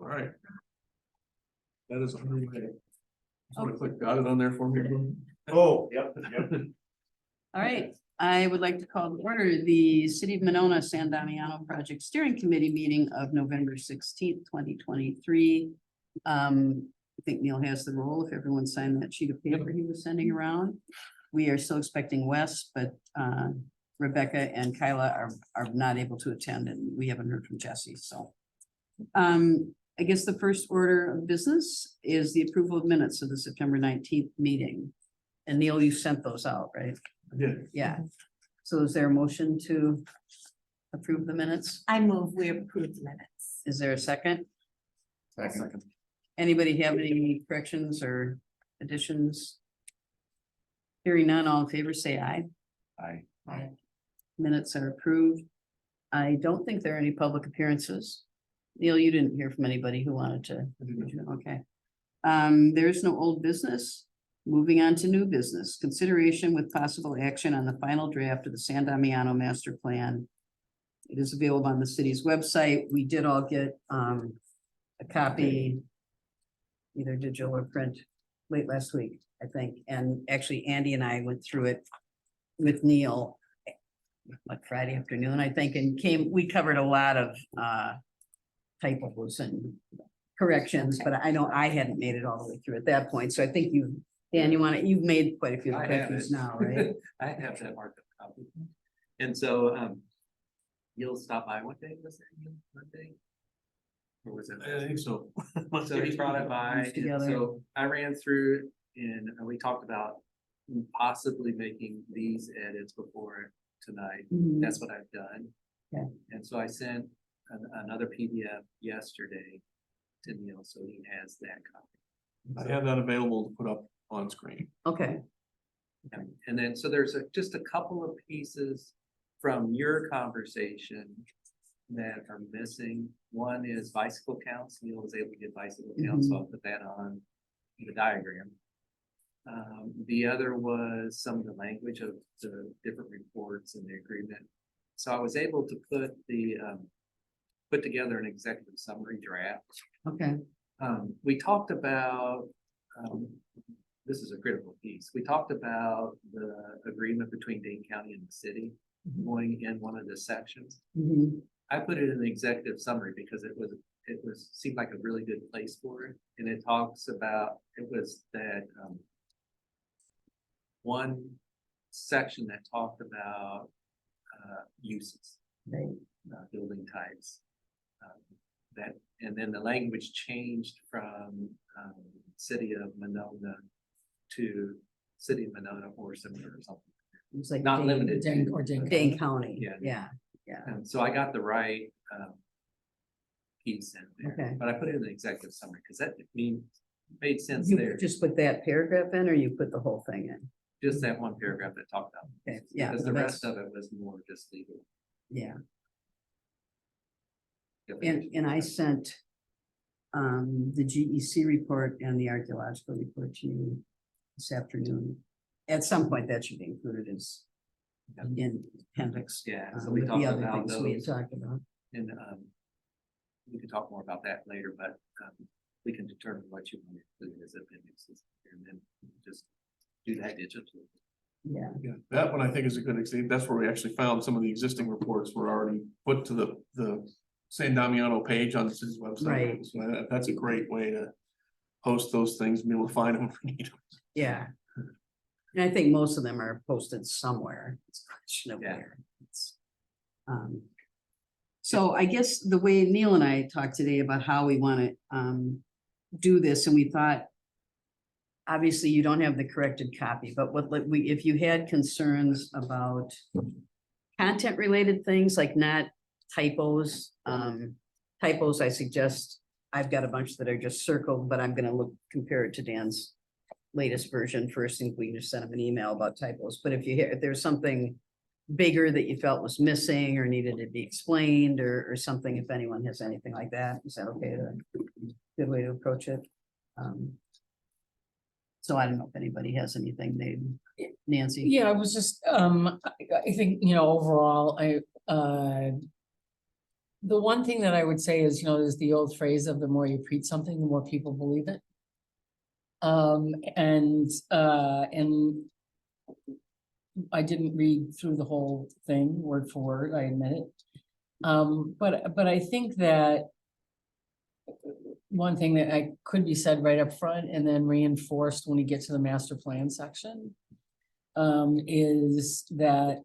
All right. That is underway. Want to click got it on there for me? Oh, yep. All right, I would like to call to order the City of Monona San Damiano Project Steering Committee meeting of November 16th, 2023. I think Neil has the role if everyone signed that sheet of paper he was sending around. We are still expecting Wes, but Rebecca and Kyla are not able to attend, and we haven't heard from Jesse, so. I guess the first order of business is the approval of minutes of the September 19th meeting. And Neil, you sent those out, right? I did. Yeah. So is there a motion to approve the minutes? I move we approve the minutes. Is there a second? Second. Anybody have any corrections or additions? Hearing none, all in favor, say aye. Aye. Minutes are approved. I don't think there are any public appearances. Neil, you didn't hear from anybody who wanted to. Okay. There's no old business. Moving on to new business, consideration with possible action on the final draft of the San Damiano Master Plan. It is available on the city's website. We did all get a copy, either digital or print, late last week, I think. And actually, Andy and I went through it with Neil like Friday afternoon, I think, and we covered a lot of typos and corrections, but I know I hadn't made it all the way through at that point. So I think Dan, you've made quite a few I have corrections it. now, right? I have that marked up copy. And so, you'll stop by one day, was it Monday? Or was it? I think so. So he brought it by, and Together. so I ran through and we talked about possibly making these edits before tonight. Mhm. That's what I've done. Okay. And so I sent another PDF yesterday to Neil, so he has that copy. I have that available to put up on screen. Okay, And then, so there's just a couple of pieces from your conversation that are missing. One is bicycle counts. Neil was able to get bicycle counts, so I'll put that on the diagram. The other was some of the language of the different reports and the agreement. So I was able to put together an executive summary draft. okay, We talked about, this is a critical piece. We talked about the agreement between Dane County and the city going in one of the sections. mhm, I put it in the executive summary because it seemed like a really good place for it. And it talks about, it was that, one section that talked about, uses, right, building types. And then the language changed from city of Monona to city of Monona or similar or something. it was like. Not Dane- limited to. Dane County, Yeah. yeah, And so I got the right piece in there, Okay. but I put it in the executive summary because that made sense You there. just put that paragraph in, or you put the whole thing in? Just that one paragraph that talked about. Okay, yeah. Because the that's- rest of it was more just legal. Yeah, and I sent the GEC report and the archaeological report to you this afternoon. At some point, that should be included as in appendix. Yeah, so we With talked the other about things we had those, talked about. and we can talk more about that later, but we can determine what you want to include as appendixes and then just do that digitally. Yeah, Yeah, that one I think is a good example. That's where we actually found some of the existing reports were already put to the San Damiano page on the city's website. Right. So that's a great way to post those things, be able to find them if we need them. yeah. And I think most of them are posted somewhere. It's a question of Yeah. where. So I guess the way Neil and I talked today about how we want to do this, and we thought, obviously you don't have the corrected copy, but if you had concerns about content related things, like not typos, I suggest, I've got a bunch that are just circled, but I'm gonna compare it to Dan's latest version first, and we can just send him an email about typos. But if there's something bigger that you felt was missing or needed to be explained or something, if anyone has anything like that, is that okay? Good way to approach it. So I don't know if anybody has anything, Nancy. Yeah, I was just, I think, overall, The one thing that I would say is, there's the old phrase of the more you preach something, the more people believe it. And I didn't read through the whole thing word for word, I admit it. But I think that one thing that I could be said right up front and then reinforced when we get to the master plan section. Is that,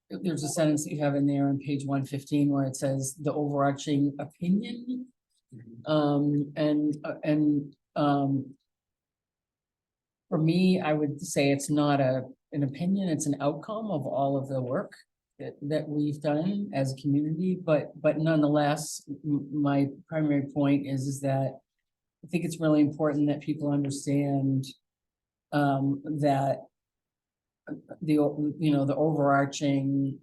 there's a sentence that you have in there on page 115 where it says the overarching opinion. For me, I would say it's not an opinion, it's an outcome of all of the work that we've done as a community, but nonetheless, my primary point is that I think it's really important that people understand that the overarching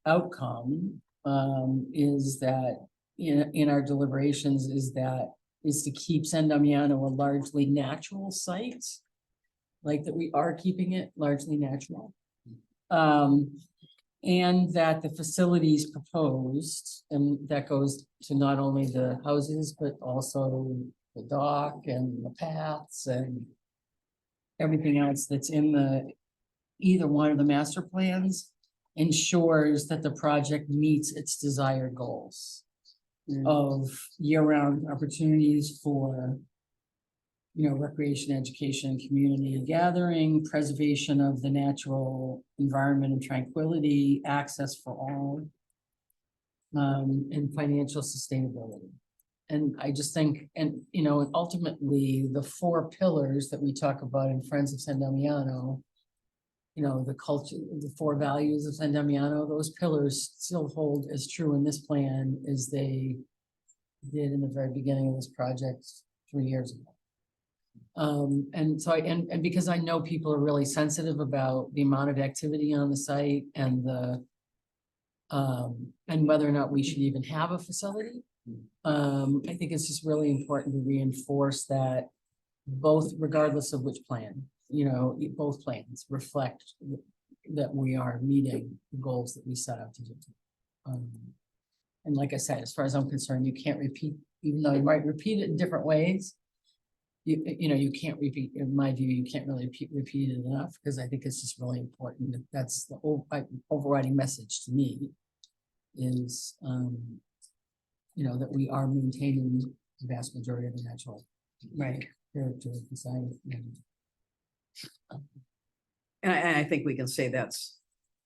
outcome is that in our deliberations is to keep San Damiano a largely natural site, like that we are keeping it largely natural. And that the facilities proposed, and that goes to not only the houses, but also the dock and the paths and everything else that's in either one of the master plans, ensures that the project meets its desired goals of year-round opportunities for recreation, education, community gathering, preservation of the natural environment and tranquility, access for all, and financial sustainability. And I just think, and ultimately the 4 pillars that we talk about in Friends of San Damiano, the culture, the 4 values of San Damiano, those pillars still hold as true in this plan as they did in the very beginning of this project 3 years ago. And so and because I know people are really sensitive about the amount of activity on the site and and whether or not we should even have a facility. I think it's just really important to reinforce that both, regardless of which plan, both plans reflect that we are meeting the goals that we set out to do. And like I said, as far as I'm concerned, you can't repeat, even though you might repeat it in different ways. You can't repeat, in my view, you can't really repeat it enough, because I think it's just really important. That's the overriding message to me is, that we are maintaining the vast majority of the natural character of the site. And I think we can say that's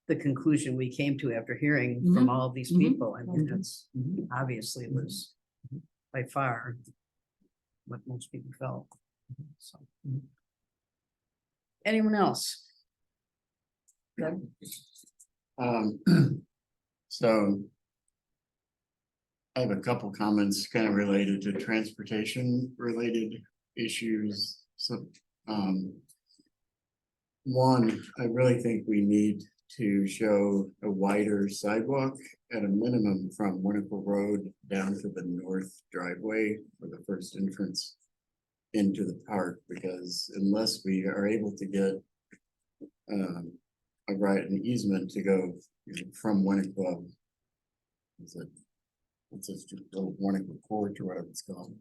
the conclusion we came to after hearing from all of these people. I mean, that's obviously was by far what most people felt. So. Anyone else? So I have a couple comments kind of related to transportation related issues. So, one, I really think we need to show a wider sidewalk at a minimum from Winnacle Road down to the north driveway for the first entrance into the park, because unless we are able to get an easement to go from Winnacle, it's just Winnacle Court or whatever it's called.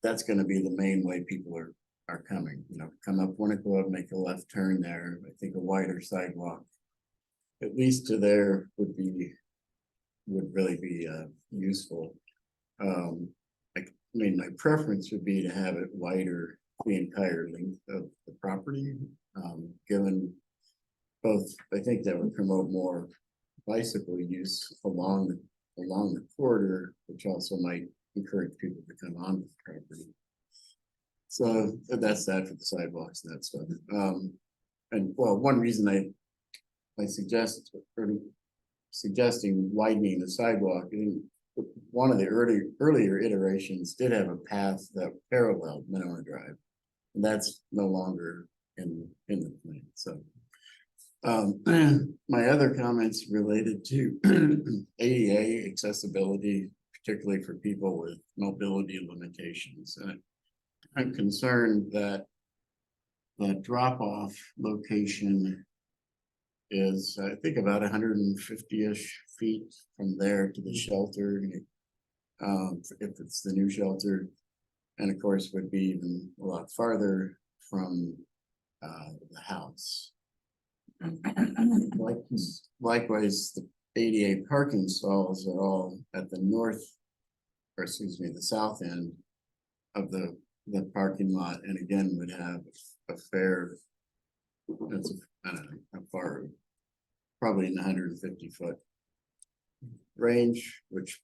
That's going to be the main way people are coming, come up Winnacle, make a left turn there. I think a wider sidewalk, at least to there, would really be useful. I mean, my preference would be to have it wider the entire length of the property, given both, I think that would promote more bicycle use along the corridor, which also might encourage people to come on the property. So that's that for the sidewalks and that stuff. And well, one reason I suggesting widening the sidewalk, one of the earlier iterations did have a path that paralleled Monona Drive, and that's no longer in the plan. So my other comments related to ADA accessibility, particularly for people with mobility limitations. I'm concerned that the drop-off location is, I think, about 150-ish feet from there to the shelter. If it's the new shelter, and of course would be even a lot farther from the house. Likewise, the ADA parking stalls are all at the north, or excuse me, the south end of the parking lot, and again would have a fair, that's, I don't know, how far, probably in the 150-foot range, which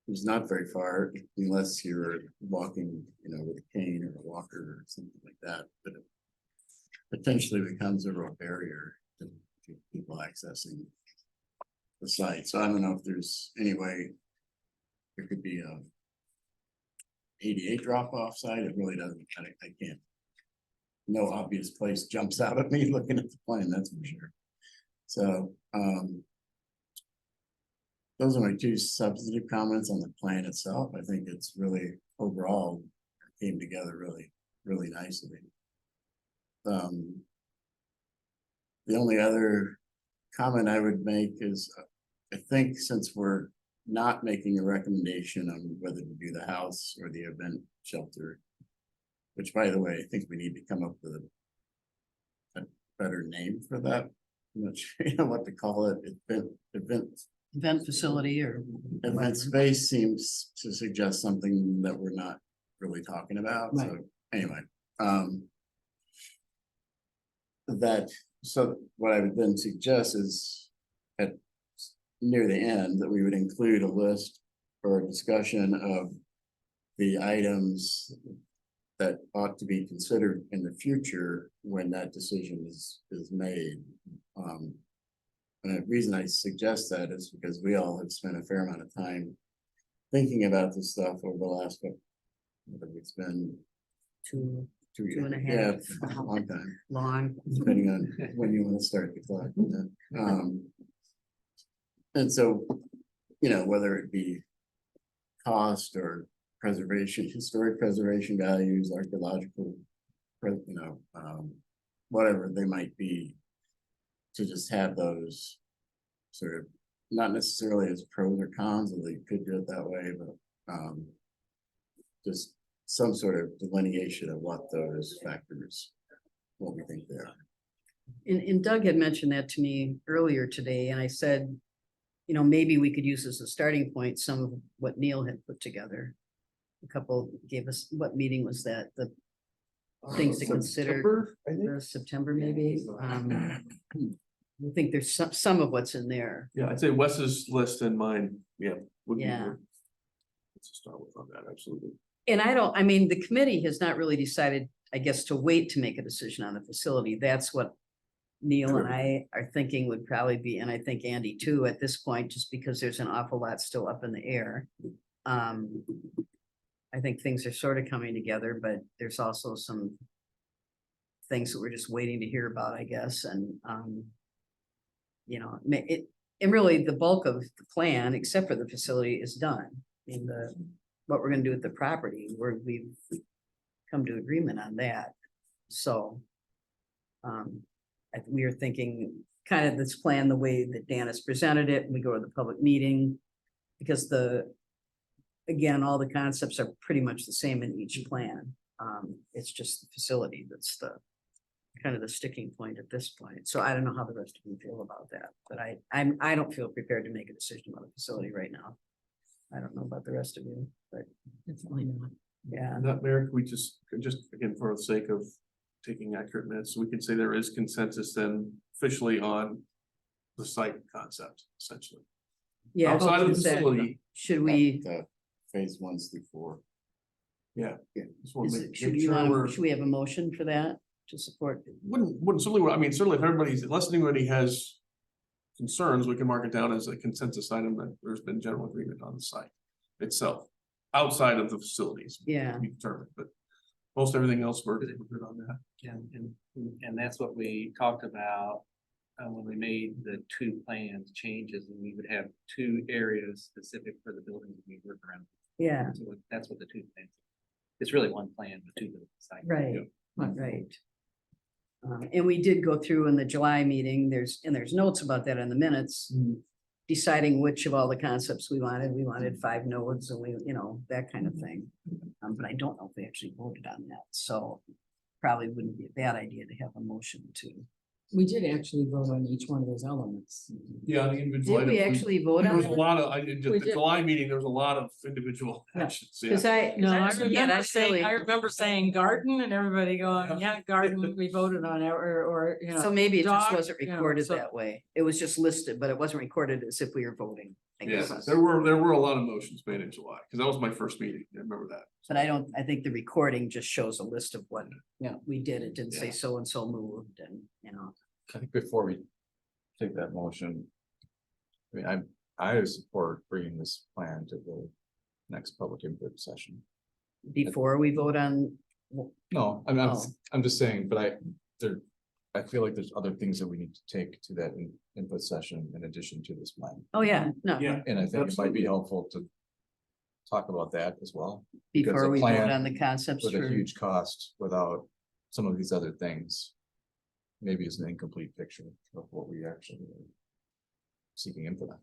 is not very far unless you're walking, with a cane or a walker or something like that, but it potentially becomes a real barrier to people accessing the site. So I don't know if there's any way there could be a ADA drop-off site. It really doesn't, I can't. No obvious place jumps out at me looking at the plan, that's for sure. So, those are my two substantive comments on the plan itself. I think it's really overall came together really, really nicely. The only other comment I would make is, I think since we're not making a recommendation on whether to do the house or the event shelter, which, by the way, I think we need to come up with a better name for that. I'm not sure what to call it. Event facility or. Event space seems to suggest something that we're not really talking about. Right. So anyway, so what I would then suggest is near the end that we would include a list or a discussion of the items that ought to be considered in the future when that decision is made. And the reason I suggest that is because we all have spent a fair amount of time thinking about this stuff over the last, it's been Two two years. and a half. Yeah, a long time, long. depending on when you want to start the clock. And so, whether it be cost or preservation, historic preservation values, archaeological, whatever they might be, to just have those sort of, not necessarily as pros or cons, or they could do it that way, but just some sort of delineation of what those factors, what we think they are. And Doug had mentioned that to me earlier today, and I said, maybe we could use as a starting point some of what Neil had put together. A couple gave us, what meeting was that? The things to consider. September, I think. September, maybe. I think there's some of what's in there. Yeah, I'd say Wes's list and mine, would be Yeah. good. Let's start with on that, absolutely. And the committee has not really decided, I guess, to wait to make a decision on the facility. That's what Neil and I are thinking would probably be, and I think Andy too, at this point, just because there's an awful lot still up in the air. I think things are sort of coming together, but there's also some things that we're just waiting to hear about, I guess, and and really the bulk of the plan, except for the facility, is done. What we're gonna do with the property, we've come to agreement on that. So we are thinking kind of this plan, the way that Dan has presented it, and we go to the public meeting, because again, all the concepts are pretty much the same in each plan. It's just the facility that's the kind of the sticking point at this point. So I don't know how the rest of you feel about that, but I don't feel prepared to make a decision about the facility right now. I don't know about the rest of you, but Definitely not. yeah. And that, Mayor, we just again, for the sake of taking accurate minutes, so we can say there is consensus then officially on the site concept, essentially. Yeah. Outside of the is that- facility, Should we, Phase 1 through 4. just wanna should we have a motion for that to support? wouldn't certainly, I mean, certainly if everybody's, unless anybody has concerns, we can mark it down as a consensus item that there's been general agreement on the site itself, outside of the facilities. Yeah. To be determined, but most everything else we're good on that. And that's what we talked about when we made the two plans changes, and we would have two areas specific for the buildings we work around. Yeah, So that's what the two plans. It's really one plan with two buildings. right, Yeah. right. And we did go through in the July meeting, there's notes about that in the minutes. Deciding which of all the concepts we wanted 5 nodes and we, that kind of thing. But I don't know if we actually voted on that, so probably wouldn't be a bad idea to have a motion to. We did actually vote on each one of those elements. Yeah, the individual. Did we items, actually vote There on was a it? lot of, in We the did. July meeting, there was a lot of individual Yeah. actions, yeah. Cause No, I yeah, remember that's saying, really. I remember saying garden and everybody going, yeah, garden, we voted on it, or, So maybe it just dog, wasn't you know, recorded so- that way. It was just listed, but it wasn't recorded as if we were voting. I Yeah, guess. there were a lot of motions made in July, because that was my first meeting, I remember that. But I think the recording just shows a list of what, we did. It didn't say Yeah. so and so moved and, I think before we take that motion. I mean, I support bringing this plan to the next public input session. before we vote on, No, Oh. I'm just saying, but I feel like there's other things that we need to take to that input session in addition to this plan. oh, yeah, no, Yeah. And I think it might Absolutely. be helpful to talk about that as well. because before a we vote plan on the concepts With a for, huge cost without some of these other things. Maybe is an incomplete picture of what we actually are seeking input on.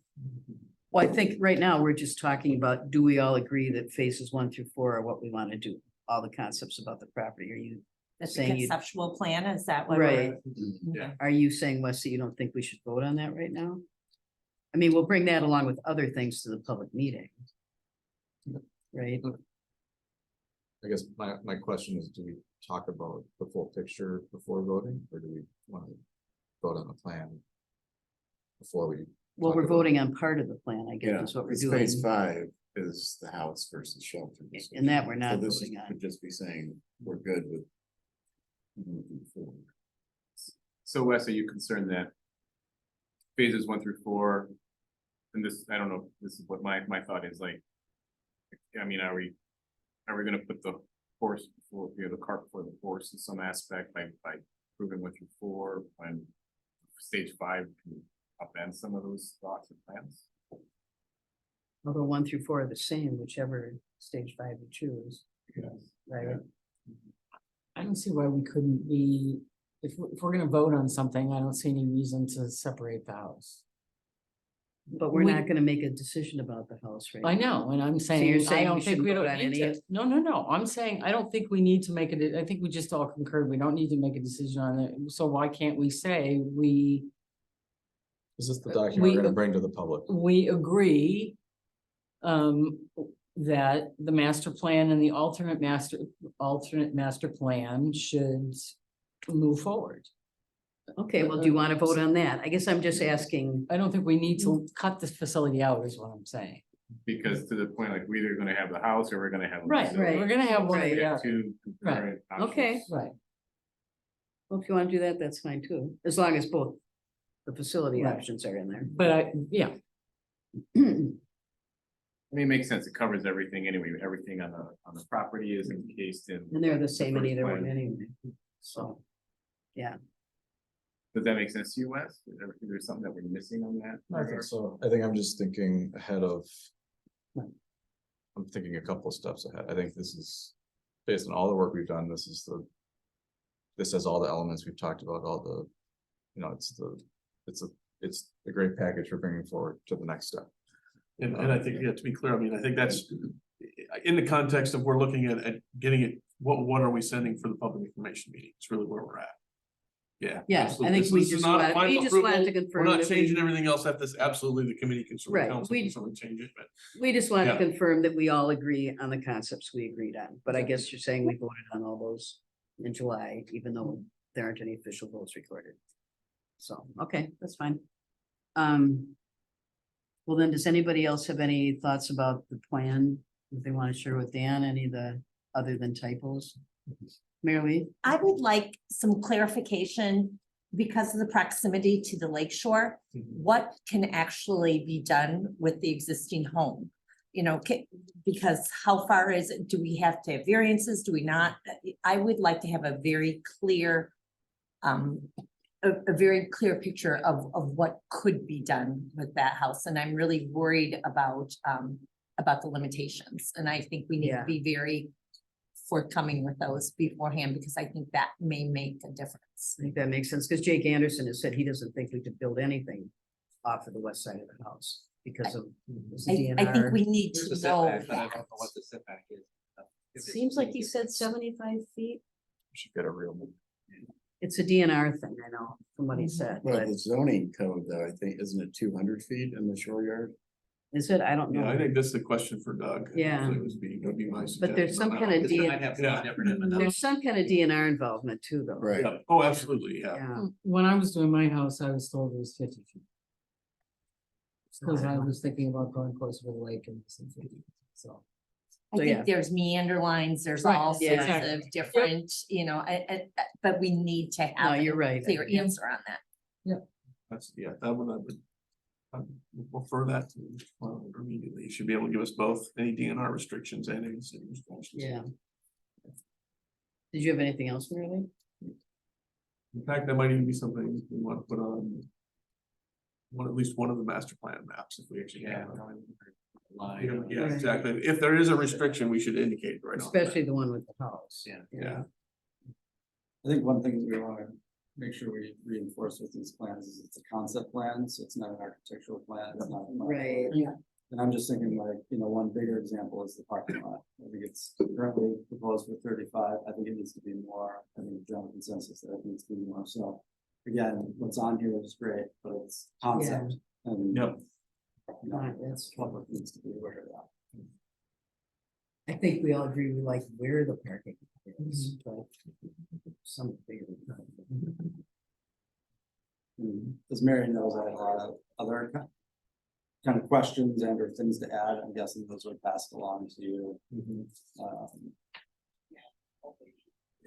well, I think right now we're just talking about, do we all agree that phases 1 through 4 are what we want to do? All the concepts about the property, are you, That's a saying you- conceptual plan, is that what? right? Yeah. Are you saying, Wesley, you don't think we should vote on that right now? I mean, we'll bring that along with other things to the public meeting. Right? I guess my question is, do we talk about the full picture before voting, or do we want to vote on the plan? Before we, Well, talk we're about- voting on part of the plan, I Yeah, guess, is what we're because doing. phase 5 is the house versus shelter. And that we're not So this voting on. Could just be saying, we're good with. moving forward. So Wes, are you concerned that phases 1 through 4, and this, I don't know, this is what my thought is like. I mean, are we gonna put the horse before, the cart before the horse in some aspect by proving 1 through 4, and stage 5 can upend some of those thoughts and plans? Although 1 through 4 are the same, whichever stage 5 you choose, Yes. right? I don't see why we couldn't be, if we're gonna vote on something, I don't see any reason to separate the house. But we're We- not gonna make a decision about the house, right? I know, and I'm you're saying, I saying we don't think shouldn't we vote don't on need any to. of- No, I'm saying, I don't think we need to make it, I think we just all concurred, we don't need to make a decision on it, so why can't we say is this the document we're we- gonna bring to the public? we agree that the master plan and the alternate master plan should move forward. Okay, well, do you wanna vote on that? I guess I'm just asking, I don't think we need to cut this facility out, is what I'm saying. Because to the point, like, we're either gonna have the house or we're gonna have. a Right, facility. we're gonna have one or Right. the Yeah, other. two concurrent options. Okay. Right, well, if you wanna do that, that's fine too, as long as both the facility Right. options are in there. but yeah, I mean, it makes sense. It covers everything anyway. Everything on the property is encased in. And they're the same in first either one plan. anyway, so. Does that make sense to you, Wes? Is there something that we're missing on that? I think so. I think I'm just thinking ahead of. I'm thinking a couple of steps ahead. I think this is, based on all the work we've done, this has all the elements we've talked about, all the, it's a great package for bringing forward to the next step. And I think, yeah, to be clear, I mean, I think that's in the context of we're looking at getting it, what are we sending for the public information meeting? It's really where we're at. Yeah. Yeah, I absolutely. think we This is just not a wanted- final we just wanted approval. to confirm We're not that we- changing everything else at this, absolutely, the committee can Right, certainly, council we- can certainly change it, but. We just wanted to Yeah. confirm that we all agree on the concepts we agreed on, but I guess you're saying we voted on all those in July, even though there aren't any official votes recorded. So, okay, that's fine. Well then, does anybody else have any thoughts about the plan that they want to share with Dan, any of the, other than typos? Mary Lee? I would like some clarification because of the proximity to the lake shore. What can actually be done with the existing home? You know, because how far is it? Do we have to have variances? Do we not? I would like to have a very clear, a very clear picture of what could be done with that house. And I'm really worried about the limitations. And I think we need Yeah. to be very forthcoming with those beforehand, because I think that may make a difference. I think that makes sense, because Jake Anderson has said he doesn't think we could build anything off of the west side of the house because of. the I think DNR. we need There's to a know setback, but I don't that. know what the setback is. If it's- Seems like he said 75 feet. We should get a real. It's a DNR thing, I know, from what he said, Well, but the zoning code though, I think, isn't it 200 feet in the shore yard? is it? I don't Yeah, I know. think that's the question for Doug. Yeah. It would be my But there's suggestion some on kind that of one. Because it DNR. might have Yeah. something different in the There's some kind of DNR involvement too, though. Right. Yeah. Oh, absolutely, yeah. Yeah. When I was doing my house, I was told it was 50 feet. Cause I was thinking about going closer to the lake and some 50, so. I So, yeah. think there's meander lines, there's Right, all yeah. sorts of different, you know, but we need to No, have you're a right. clear answer on that. That's, yeah, that one I would. Refer that to, immediately, you should be able to give us both any DNR restrictions and any city restrictions. Yeah. Did you have anything else, Mary? In fact, that might even be something we want to put on. At least one of the master plan maps, if we actually Yeah. have. Line. Yeah, exactly, if there is a restriction, we should indicate right on that. Especially the one with the house. Yeah. Yeah. I think one thing we wanna make sure we reinforce with these plans is it's a concept plan, so it's not an architectural plan, it's not. a final Right. plan. And I'm just thinking like, one bigger example is the parking lot. I think it's currently proposed for 35. I think it needs to be more. I think general consensus that it needs to be more. So again, what's on here is great, but it's concept. And Yep. Right, that's- public needs to be aware of that. I think we all agree we like where the parking is, but some bigger. As Mary knows, I had a lot of other kind of questions and or things to add. I'm guessing those were passed along to you.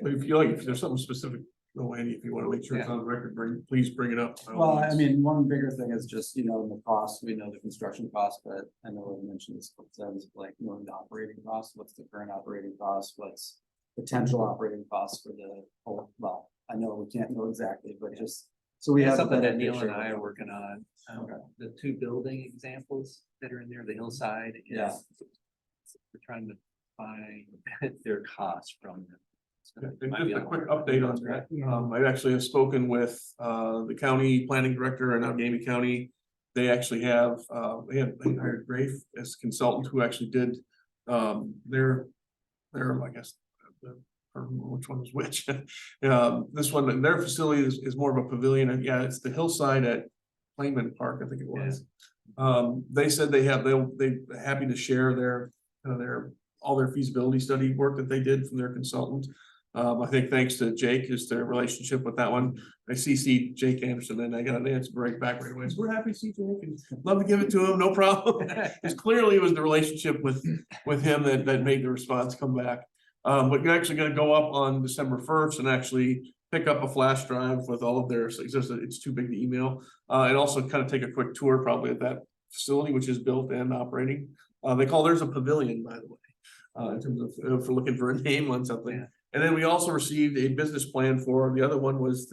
But if you like, if there's something specific, no, Andy, if you want to make sure it's on the record, please bring it up. by all Well, I means. mean, one bigger thing is just, the cost, we know the construction cost, but I know we mentioned this, in terms of like, the operating cost, what's the current operating cost, what's potential operating costs for the whole, well, I know we can't know exactly, but just, so we That's have. a something better that Neil picture. and I are working on, Okay. the two building examples that are in there, the hillside. Yeah. We're trying to find their costs from them. So And it might just be a on- quick update on that, I actually have spoken with, the county planning director in Allegheny County. They actually have, they hired Grafe as consultant who actually did, their, I guess, or which one was which. This one, their facility is more of a pavilion, and yeah, it's the hillside at Clayman Park, I think it was. They said they're happy to share their, all their feasibility study work that they did from their consultant. I think thanks to Jake is their relationship with that one. I CC'd Jake Anderson and I got an answer right back right away. So we're happy to see Jake and love to give it to him, no problem. It's clearly it was the relationship with him that made the response come back. But you're actually gonna go up on December 1st and actually pick up a flash drive with all of their, it's too big to email. And also kind of take a quick tour probably at that facility, which is built and operating. They call theirs a pavilion, by the way, in terms of, if we're looking for a name on something. Yeah. And then we also received a business plan for, the other one was,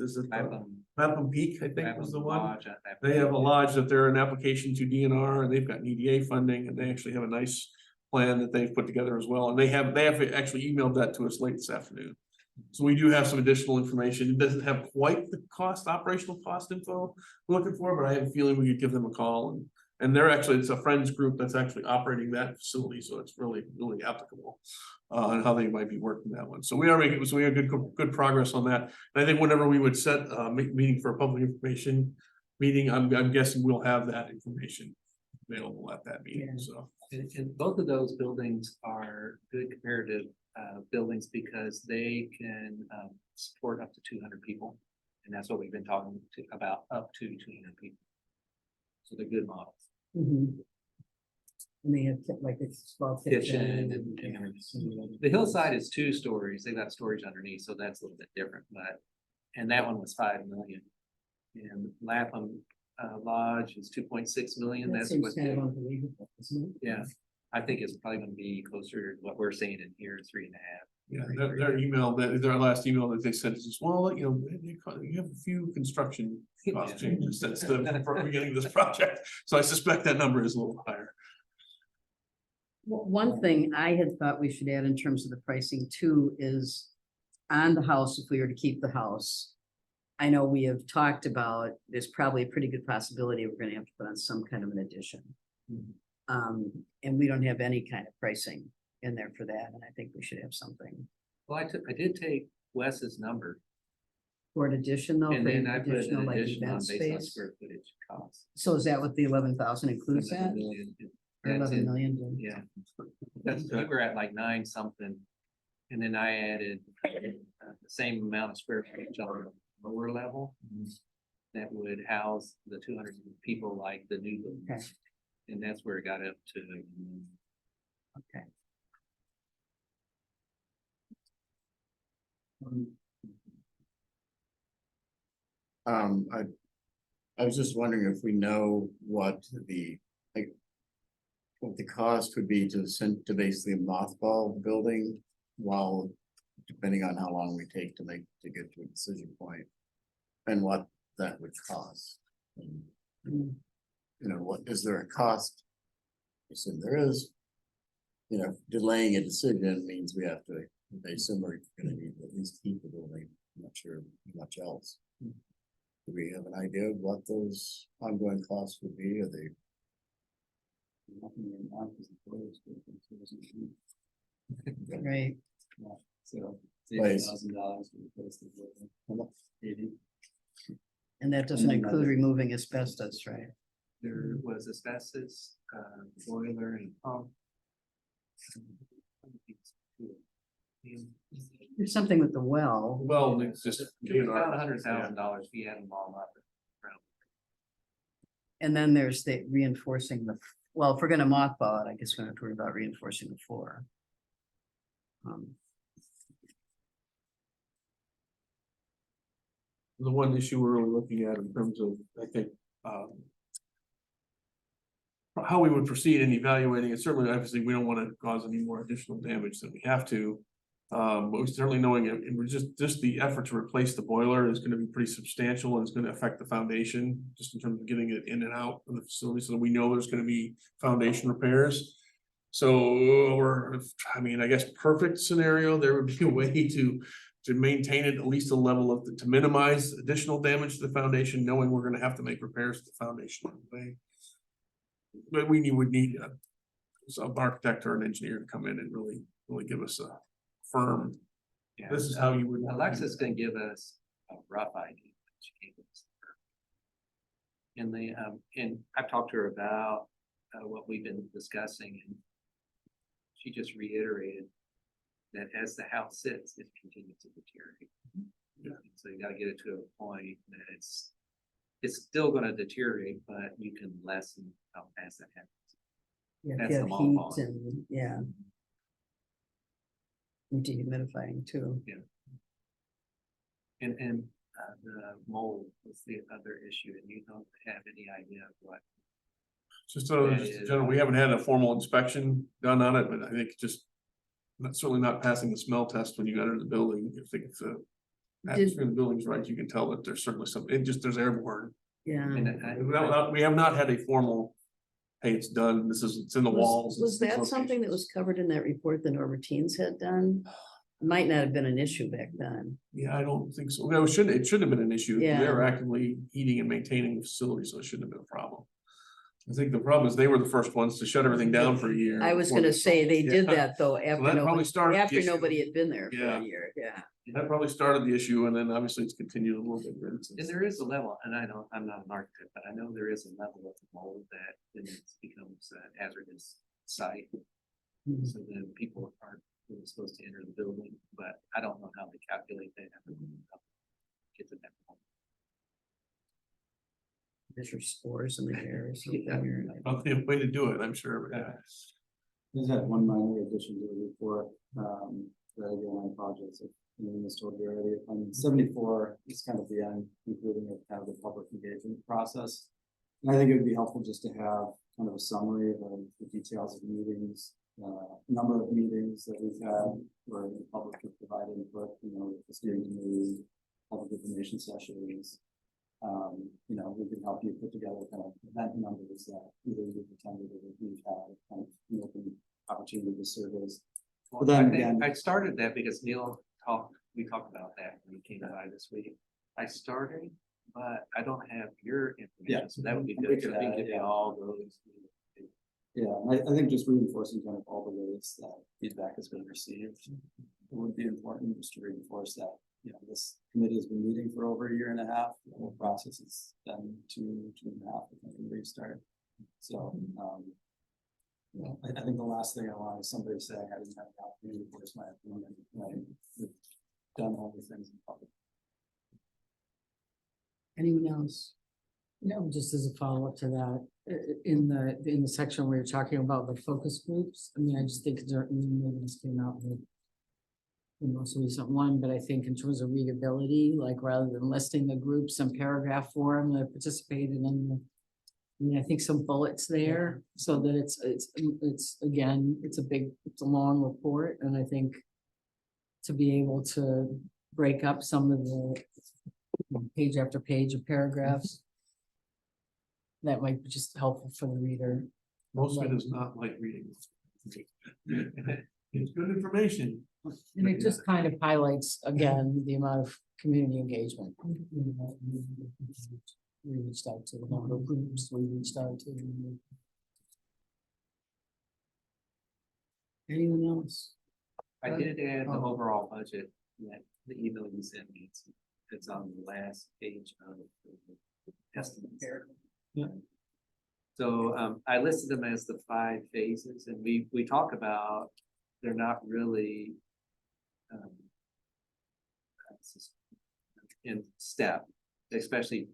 Mapham Peak, I think was the one. They have a lodge that they're an application to DNR and they've got EDA funding and they actually have a nice plan that they've put together as well. And they have actually emailed that to us late this afternoon. So we do have some additional information. It doesn't have quite the operational cost info we're looking for, but I have a feeling we could give them a call and they're actually, it's a friends group that's actually operating that facility. So it's really, really applicable on how they might be working that one. So we are making, so we have good progress on that. And I think whenever we would set a meeting for a public information meeting, I'm guessing we'll have that information available at that meeting, so. And both of those buildings are good comparative buildings because they can support up to 200 people. And that's what we've been talking about, up to 200 people. So they're good models. Mhm. And they have like a small Kitchen kitchen. and everything. The hillside is 2 stories. They've got storage underneath, so that's a little bit different, and that one was 5 million. And Lapham Lodge is 2.6 million. That That's seems what kind of they, unbelievable, isn't it? yeah. I think it's probably gonna be closer to what we're seeing in here, 3.5. Yeah, their email, their last email that they sent is, well, you have a few construction cost Yeah. changes since the beginning of this project. So I suspect that number is a little higher. One thing I had thought we should add in terms of the pricing too is on the house, if we were to keep the house. I know we have talked about, there's probably a pretty good possibility we're gonna have to put on some kind of an addition. And we don't have any kind of pricing in there for that, and I think we should have something. Well, I did take Wes's number For an addition though, and for then I put additional an like addition on event based on space. square footage cost. So is that what the 11,000 includes that? 11 million. Or That's 11 in- million? Yeah. That's, we were at like 9 something. And then I added the same amount of square footage on the lower level. That would house the 200 people like the new building. Okay. And that's where it got up to. Okay. I was just wondering if we know what the, like, what the cost would be to basically mothball the building while, depending on how long we take to get to a decision point, and what that would cost. And, you know, what, is there a cost? I assume there is. You know, delaying a decision means we have to, they assume we're gonna need to at least keep the building, I'm not sure much else. Do we have an idea of what those ongoing costs would be? Are they? Right, So. Place. $80,000 to replace the building. 80. and that doesn't then include another- removing asbestos, right? There was asbestos, boiler and pump. There's something with the well, Well, it's just. About $100,000 if you add them all up. and then there's the reinforcing well, if we're gonna mothball it, I guess we don't have to worry about reinforcing the floor. The one issue we're really looking at in terms of, I think, how we would proceed in evaluating it, certainly, obviously, we don't want to cause any more additional damage than we have to. But we're certainly knowing it, and we're just the effort to replace the boiler is gonna be pretty substantial, and it's gonna affect the foundation, just in terms of getting it in and out of the facility, so that we know there's gonna be foundation repairs. So I mean, I guess perfect scenario, there would be a way to maintain it at least a level of, to minimize additional damage to the foundation, knowing we're gonna have to make repairs to the foundation anyway. But would need some architect or an engineer to come in and really give us a firm, Yeah. this is how you would. Alexa's gonna give us a rough idea. She gave us. And I've talked to her about what we've been discussing, and she just reiterated that as the house sits, it continues to deteriorate. Yeah. So you gotta get it to a point that it's still gonna deteriorate, but you can lessen how fast that happens. Yeah, if That's you the have mothball. heat and, yeah. And dehumidifying too. And the mold was the other issue, and you don't have any idea of what. Just Yeah, just in yeah. general, we haven't had a formal inspection done on it, but I think just. Certainly not passing the smell test when you enter the building, if the atmosphere in the building's right, you can tell that there's certainly some, there's airborne. Yeah. And We have not had a formal, hey, it's done, it's in the walls. Was it's that something that was covered in that report that Norma Teens had done? Might not have been an issue back then. Yeah, I don't think so. No, it shouldn't have been an issue. They Yeah. were actively heating and maintaining the facility, so it shouldn't have been a problem. I think the problem is they were the first ones to shut everything down for a year. I was before gonna they- say they did Yeah. that though that after probably nobody, started the after issue. nobody had been there for Yeah. a year, yeah. That probably started the issue, and then obviously it's continued a little bit. And there is a level, and I'm not an architect, but I know there is a level of mold that then it becomes a hazardous site. Mhm. So then people aren't really supposed to enter the building, but I don't know how they calculate that. Get to that point. Measure spores in the air or something. Yeah. or- Probably a way to do it, I'm sure. but yeah. Just had one minor addition to the report, the underlying projects, if anyone has told you already, on 74 is kind of the end, including a kind of the public engagement process. And I think it would be helpful just to have kind of a summary of the details of meetings, number of meetings that we've had where the public could provide input, the steering committee, public information sessions. We can help you put together kind of event numbers that either you've attended or you've had, kind of, open opportunity to surveys. Well, then I think again- I started that because we talked about that when you came by this week. I started, but I don't have your information, so that would be We good. could So I think add, if yeah. all those. Yeah, and I think just reinforcing kind of all the ways that feedback has been received. It would be important just to reinforce that, this committee has been meeting for over a year and a half. The whole process has been two and a half, I think, when we started. So, I think the last thing I want is somebody saying I didn't have the opportunity to voice my opinion, right? We've done all these things in public. Anyone else? No, just as a follow-up to that, in the section where you're talking about the focus groups, I mean, I just think there, maybe this came out with the most recent one, but I think in terms of readability, like rather than listing the groups in paragraph form that participated in the, I mean, I think some bullets there, so that it's again, it's a long report, and I think to be able to break up some of the page after page of paragraphs, that might be just helpful for the reader. Most of it is not light reading. It's good information. And it just kind of highlights, again, the amount of community engagement. We reached out to the number of groups, we reached out to. Anyone else? I did add the Oh. overall budget, that the email you sent me, it's on the last page of the estimates. Yeah. So, I listed them as the 5 phases, and we talk about, they're not really, in step, especially,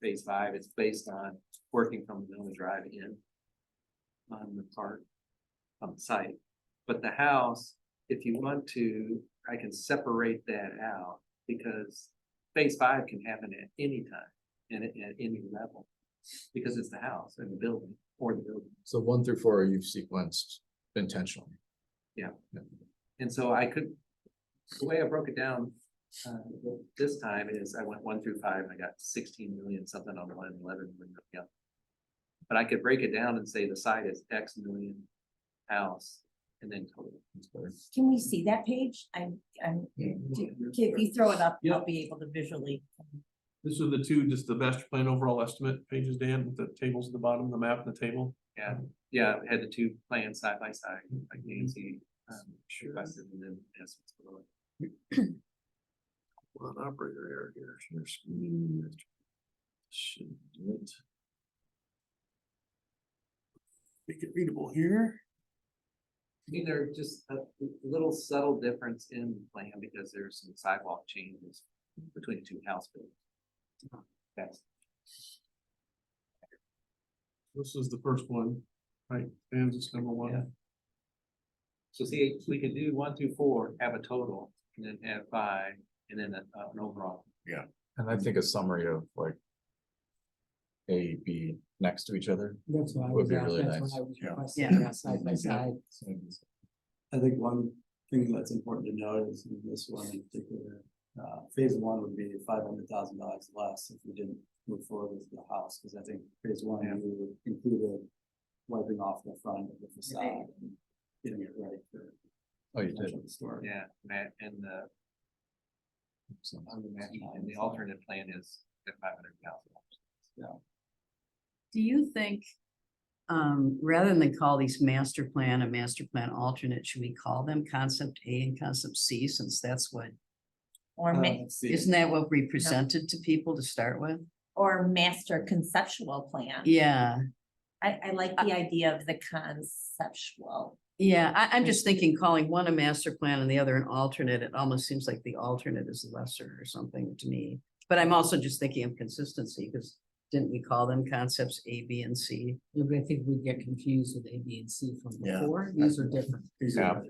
phase 5, it's based on working from the drive in on the part, on the site. But the house, if you want to, I can separate that out, because phase 5 can happen at any time and at any level, because it's the house and the building or the building. So 1 through 4 you've sequenced intentionally. And so I could, the way I broke it down, this time is I went 1 through 5, and I got 16 million something on one, 11 million, yeah. But I could break it down and say the site is X million house, and then total. Can we see that page? If you throw it up, you'll be able to visually. This are the two, just the master plan overall estimate pages, Dan, with the tables at the bottom, the map and the table. Yeah, I had the 2 plans side by side, like Nancy, requested, and then estimates below it. One operator error here, share screen. Should do it. Make it readable here. I mean, there are just a little subtle difference in the plan, because there's some sidewalk changes between the 2 house buildings. That's, This is the first one, right? Dan's is number 1. Yeah. so see, we could do 1 through 4, have a total, and then add 5, and then an overall. And I think a summary of like A, B next to each other. That's why I Would was be asking, really that's nice. why I was Yeah. requesting that side by side. I think one thing that's important to note is in this one in particular, phase 1 would be $500,000 less if we didn't move forward with the house, because I think phase 1, you included wiping off the front of the facade and getting it ready for. Oh, you did. potential storage. Yeah, Matt, and the, and the alternate plan is at $500,000. Do you think, rather than call these master plan and master plan alternate, should we call them concept A and concept C, since that's what, Or isn't that what we presented to people to start with? or master conceptual plan. Yeah, I like the idea of the conceptual. yeah, I'm just thinking calling one a master plan and the other an alternate, it almost seems like the alternate is lesser or something to me. But I'm also just thinking of consistency, because didn't we call them concepts A, B, and C? Yeah, but I think we get confused with A, B, and C from Yeah. before, these are different, These Yeah. are.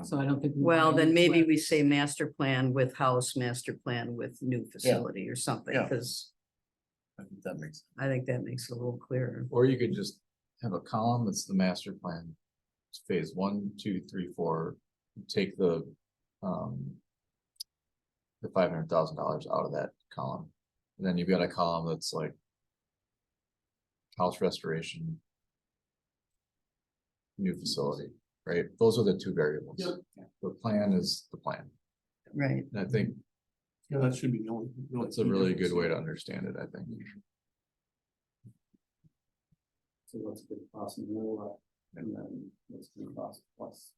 so I don't think. we Well, want then to maybe reflect- we say master plan with house, master plan with new facility or something, Yeah. because I think that makes. I think that makes it a little clearer. Or you could just have a column that's the master plan. It's phase 1, 2, 3, 4, take the $500,000 out of that column. And then you've got a column that's like house restoration, new facility, right? Those are the two variables. Yep. The plan is the plan. Right, And I think Yeah, that should be the only. that's a really good way to understand it, I think. So what's the cost in the middle, and then what's the cost plus.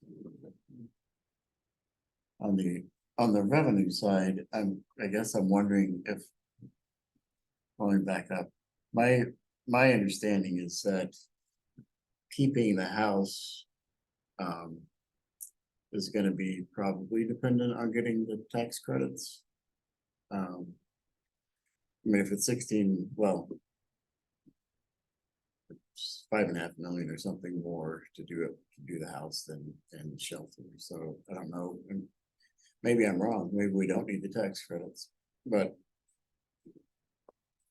On the revenue side, I guess I'm wondering if. Going back up, my understanding is that. Keeping the house. Is gonna be probably dependent on getting the tax credits. I mean, if it's 16, well. It's 5.5 million or something more to do the house than shelter, so I don't know, and maybe I'm wrong, maybe we don't need the tax credits, but.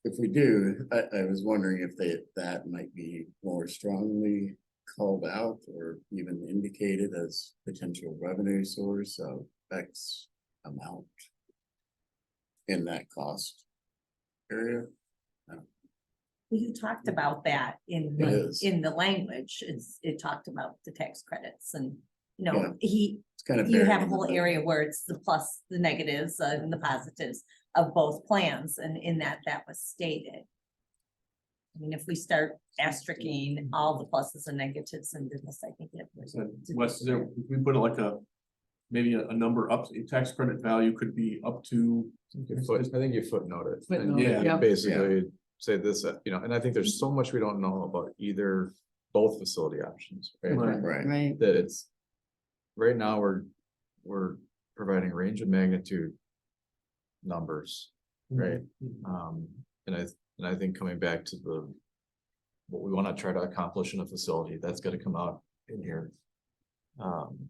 If we do, I was wondering if that might be more strongly called out or even indicated as potential revenue source of X amount. In that cost area. You talked about that in, It is. in the language, it talked about the tax credits and, you Yeah. know, It's kind of. you buried have a in the whole middle. area where it's the plus, the negatives and the positives of both plans, and in that was stated. I mean, if we start asterisking all the pluses and negatives into this, I think it. Wes, is there, if we put it like maybe a number up, a tax credit value could be up to. I think you footnote it. and Footnote it, you yeah. Basically say this, and I think there's so much we don't know about both facility options, right? Right. Right, right, That it's, right now, we're providing range of magnitude numbers, right? And I think coming back to what we want to try to accomplish in a facility, that's gonna come out in here. And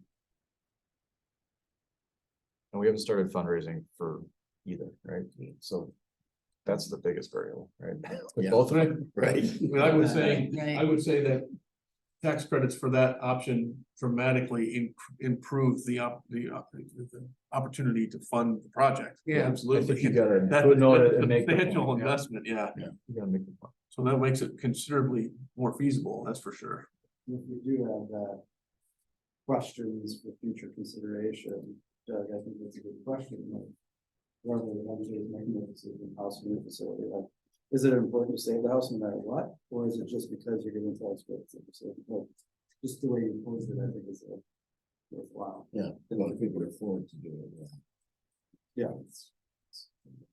we haven't started fundraising for either, right? So that's the biggest variable, right? With Yeah. both of them, right. Well, I would say, Right. I would say that tax credits for that option dramatically improve the opportunity to fund the project. Yeah. Absolutely. I think you gotta That's footnote it a and make the substantial point, yeah. investment, yeah. You gotta make the point. So that makes it considerably more feasible, that's for sure. If we do have that. Questions for future consideration, Doug, I think that's a good question, like. Rather than eventually making a decision, house or new facility, like, is it important to save the house no matter what? Or is it just because you're getting tax credits? Like, just the way you posed it, I think is worthwhile. Yeah, a lot of people can afford to do it. Yeah.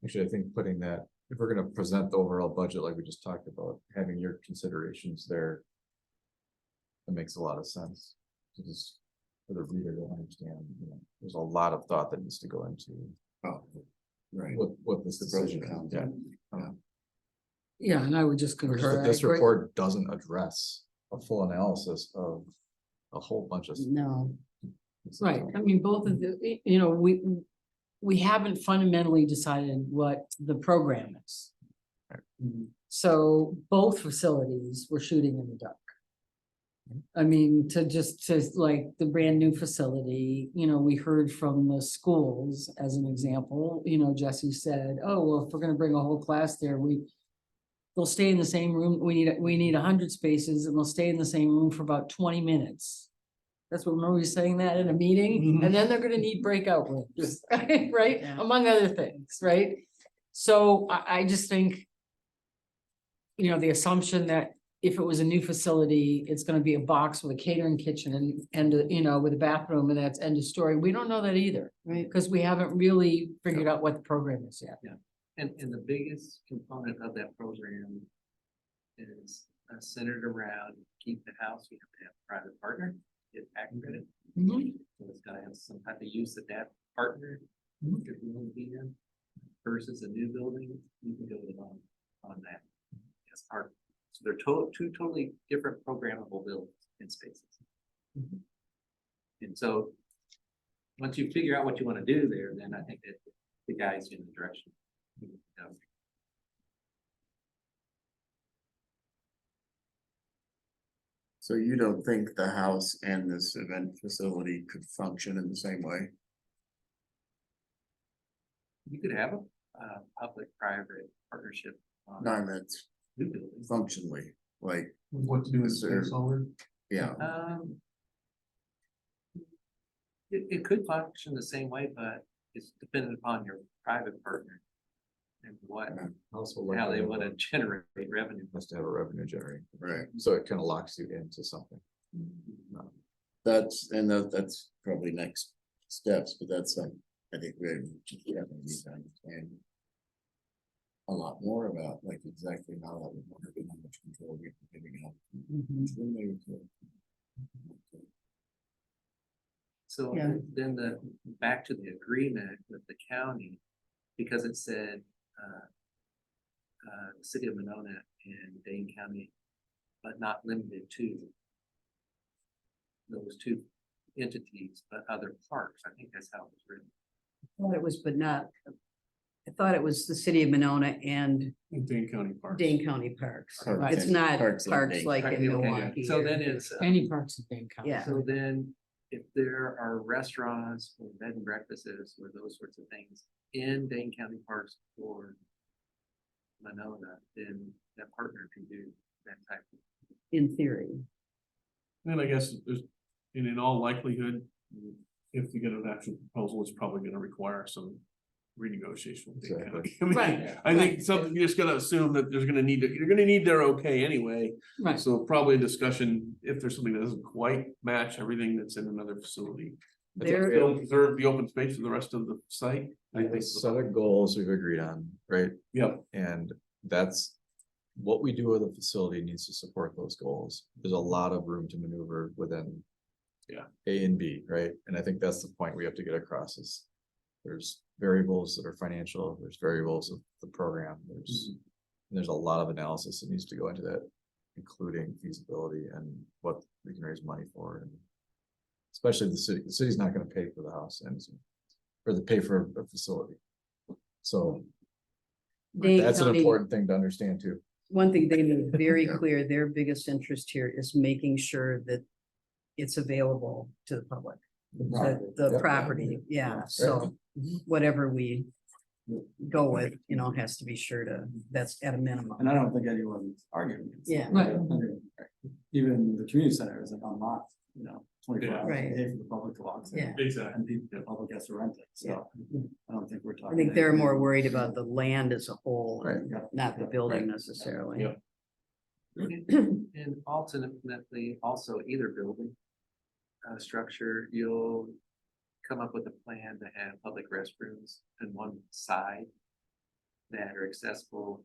Actually, I think putting that, if we're gonna present the overall budget like we just talked about, having your considerations there. That makes a lot of sense. To just for the reader to understand, there's a lot of thought that needs to go into Oh, right. what this The pros and decision is. cons. Yeah. Yeah, and I would just Because concur. this I agree. report doesn't address a full analysis of a whole bunch of. no, Right, I mean, both of the, we haven't fundamentally decided what the program is. So both facilities were shooting in the dark. I mean, to like the brand new facility, we heard from the schools as an example, Jesse said, oh, well, if we're gonna bring a whole class there, they'll stay in the same room, we need 100 spaces and they'll stay in the same room for about 20 minutes. That's what, remember we saying that in a meeting, and then they're gonna need breakout rooms, right? Yeah. Among other things, right? So I just think. The assumption that if it was a new facility, it's gonna be a box with a catering kitchen and with a bathroom and that's end of story. We don't know that either, right, because we haven't really figured out what the program is yet. And the biggest component of that program is centered around keep the house, you have to have a private partner, get tax credit. Mhm. So it's gotta have some type of use that that partner Mhm. could really be in versus a new building, you can go with on that. As part, so they're two totally different programmable buildings in spaces. Mhm. And so, once you figure out what you wanna do there, then I think that the guides you in the direction. you need to go. So you don't think the house and this event facility could function in the same way? You could have a public-private partnership on No, I meant new buildings. functionally, like, What to do with Is there- space over? Yeah, It could function the same way, but it's dependent upon your private partner. And what, Also, how they wanna generate revenue. Has to have a revenue generating, right. so it kind of locks you into something. That's probably next steps, but that's I think we're just need to understand a lot more about like exactly how that would work and how much control we're giving up. So Yeah. then back to the agreement with the county, because it said, the city of Monona and Dane County, but not limited to those two entities, but other parks. I think that's how it was written. Thought it was, but not, I thought it was the city of Monona and In Dane County Parks. Dane County Parks. Parks It's and- not parks parks like like Okay, in okay. Milwaukee. So or- then it's, Any parts of Dane County. Yeah. so then if there are restaurants or bed and breakfasts or those sorts of things in Dane County Parks or Monona, then that partner can do that type of. In theory. And I guess there's, and in all likelihood, if you get an actual proposal, it's probably gonna require some renegotiation. with Dane County. I mean, Right, I think right. something, you're just gonna assume that you're gonna need their okay anyway. Right, So probably a discussion, if there's something that doesn't quite match everything that's in another facility. There, Still preserve the open space for the rest of the site. I The think. set of goals we've agreed on, right? Yep, And that's what we do with a facility needs to support those goals. There's a lot of room to maneuver within. Yeah. A and B, right? And I think that's the point we have to get across is there's variables that are financial, there's variables of the program, there's a lot of analysis that needs to go into that, including feasibility and what we can raise money for. And especially the city's not gonna pay for the house and or the pay for a facility. So Dane that's an County, important thing to understand too. one thing they made very clear, their biggest interest here is making sure that it's available to the public. The Yep. property, yeah, so whatever we go with, has to be sure to, that's at a minimum. And I don't think anyone's arguing. against Yeah. that. Right. I mean, even the community center is like unlocked, 24 hours Right. a day for the public to walk. in. Yeah. exactly. And people, the public has to rent it, so I don't think we're talking. I think they're more worried about the land as a whole, and Right. not the building necessarily. Yep. And ultimately, also either building. Structure, you'll come up with a plan to have public restrooms on one side. That are accessible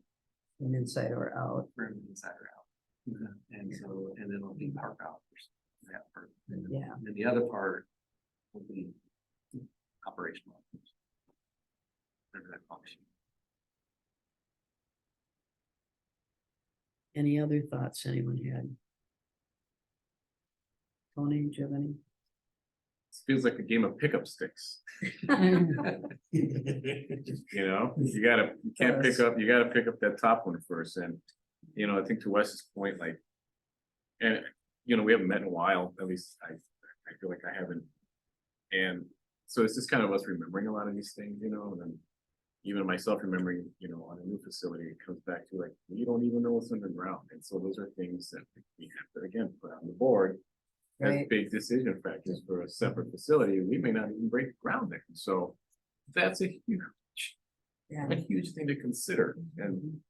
From inside or out, from inside or out. And so, and then it'll be park hours, that part. yeah. And then the other part will be operational. Whatever that function. Any other thoughts anyone had? Tony, do you have any? Feels like a game of pickup sticks, you can't pick up, you gotta pick up that top one first, and, I think to Wes's point, like. And, we haven't met in a while, at least I feel like I haven't. And so it's just kind of us remembering a lot of these things, and then. Even myself remembering, on a new facility, it comes back to like, we don't even know what's underground, and so those are things that we have to, again, put on the board. As Right. big decision factors for a separate facility, we may not even break ground there, so that's a Yeah. huge thing to consider, and.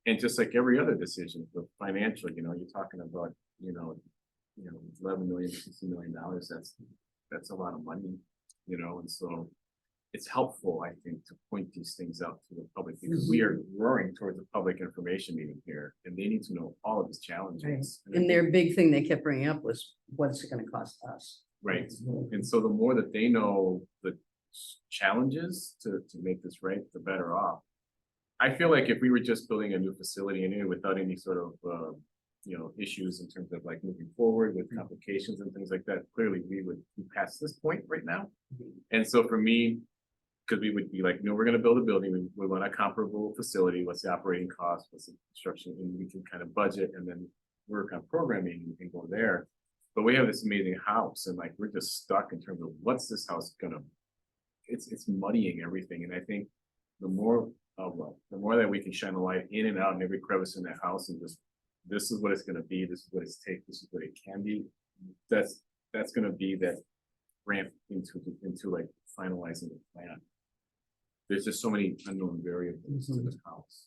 And just like every other decision, the financial, you're talking about, 11 million, $60 million, that's a lot of money, and so. It's helpful, I think, to point these things out to the public, because we are roaring towards a public information meeting here, and they need to know all of these challenges. I And think- their big thing they kept bringing up was, what's it gonna cost us? Right, and so the more that they know the challenges to make this right, the better off. I feel like if we were just building a new facility in here without any sort of, issues in terms of like moving forward with complications and things like that, clearly we would be past this point right now. And so for me, because we would be like, we're gonna build a building, we want a comparable facility, what's the operating cost, what's the construction, and we can kind of budget and then work on programming and go there. But we have this amazing house, and like, we're just stuck in terms of what's this house gonna, it's muddying everything, and I think the more that we can shine a light in and out in every crevice in that house and just this is what it's gonna be, this is what it's this is what it can be. That's gonna be that ramp into like finalizing the plan. There's just so many unknown variables to this house.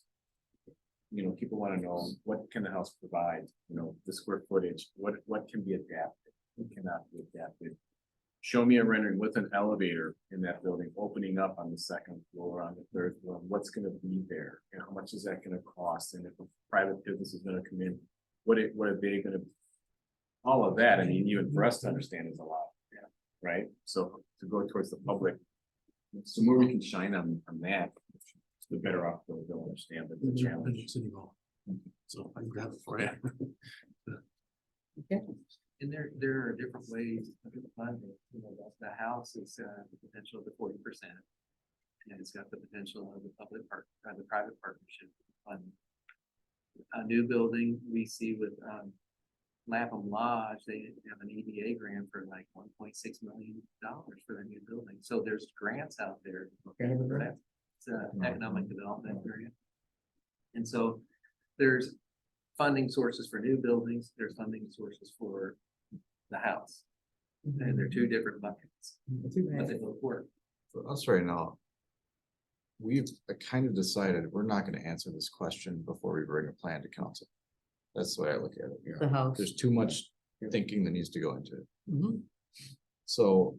You know, people wanna know, what can the house provide, you know, the square footage, what can be adapted, what cannot be adapted. Show me a rendering with an elevator in that building, opening up on the second floor, on the third floor, what's gonna be there, and how much is that gonna cost, and if a private business is gonna come in, what are they gonna? All of that, I mean, even for us to understand is a lot, right? So to go towards the public, the more we can shine on that, the better off they'll understand the challenge. City Hall. So I can grab it for you. And there are different ways to fund it, you know, the house is the potential of the 40%. And it's got the potential of the the private partnership fund. A new building we see with Lapham Lodge, they have an EDA grant for like $1.6 million for their new building. So there's grants out there. For that. It's an economic development grant. And so there's funding sources for new buildings, there's funding sources for the house. And they're two different buckets, but they both work. For us right now, we've kind of decided we're not gonna answer this question before we bring a plan to council. That's the way I look at it, you The know, house. there's too much thinking that needs to go into it. Mhm. So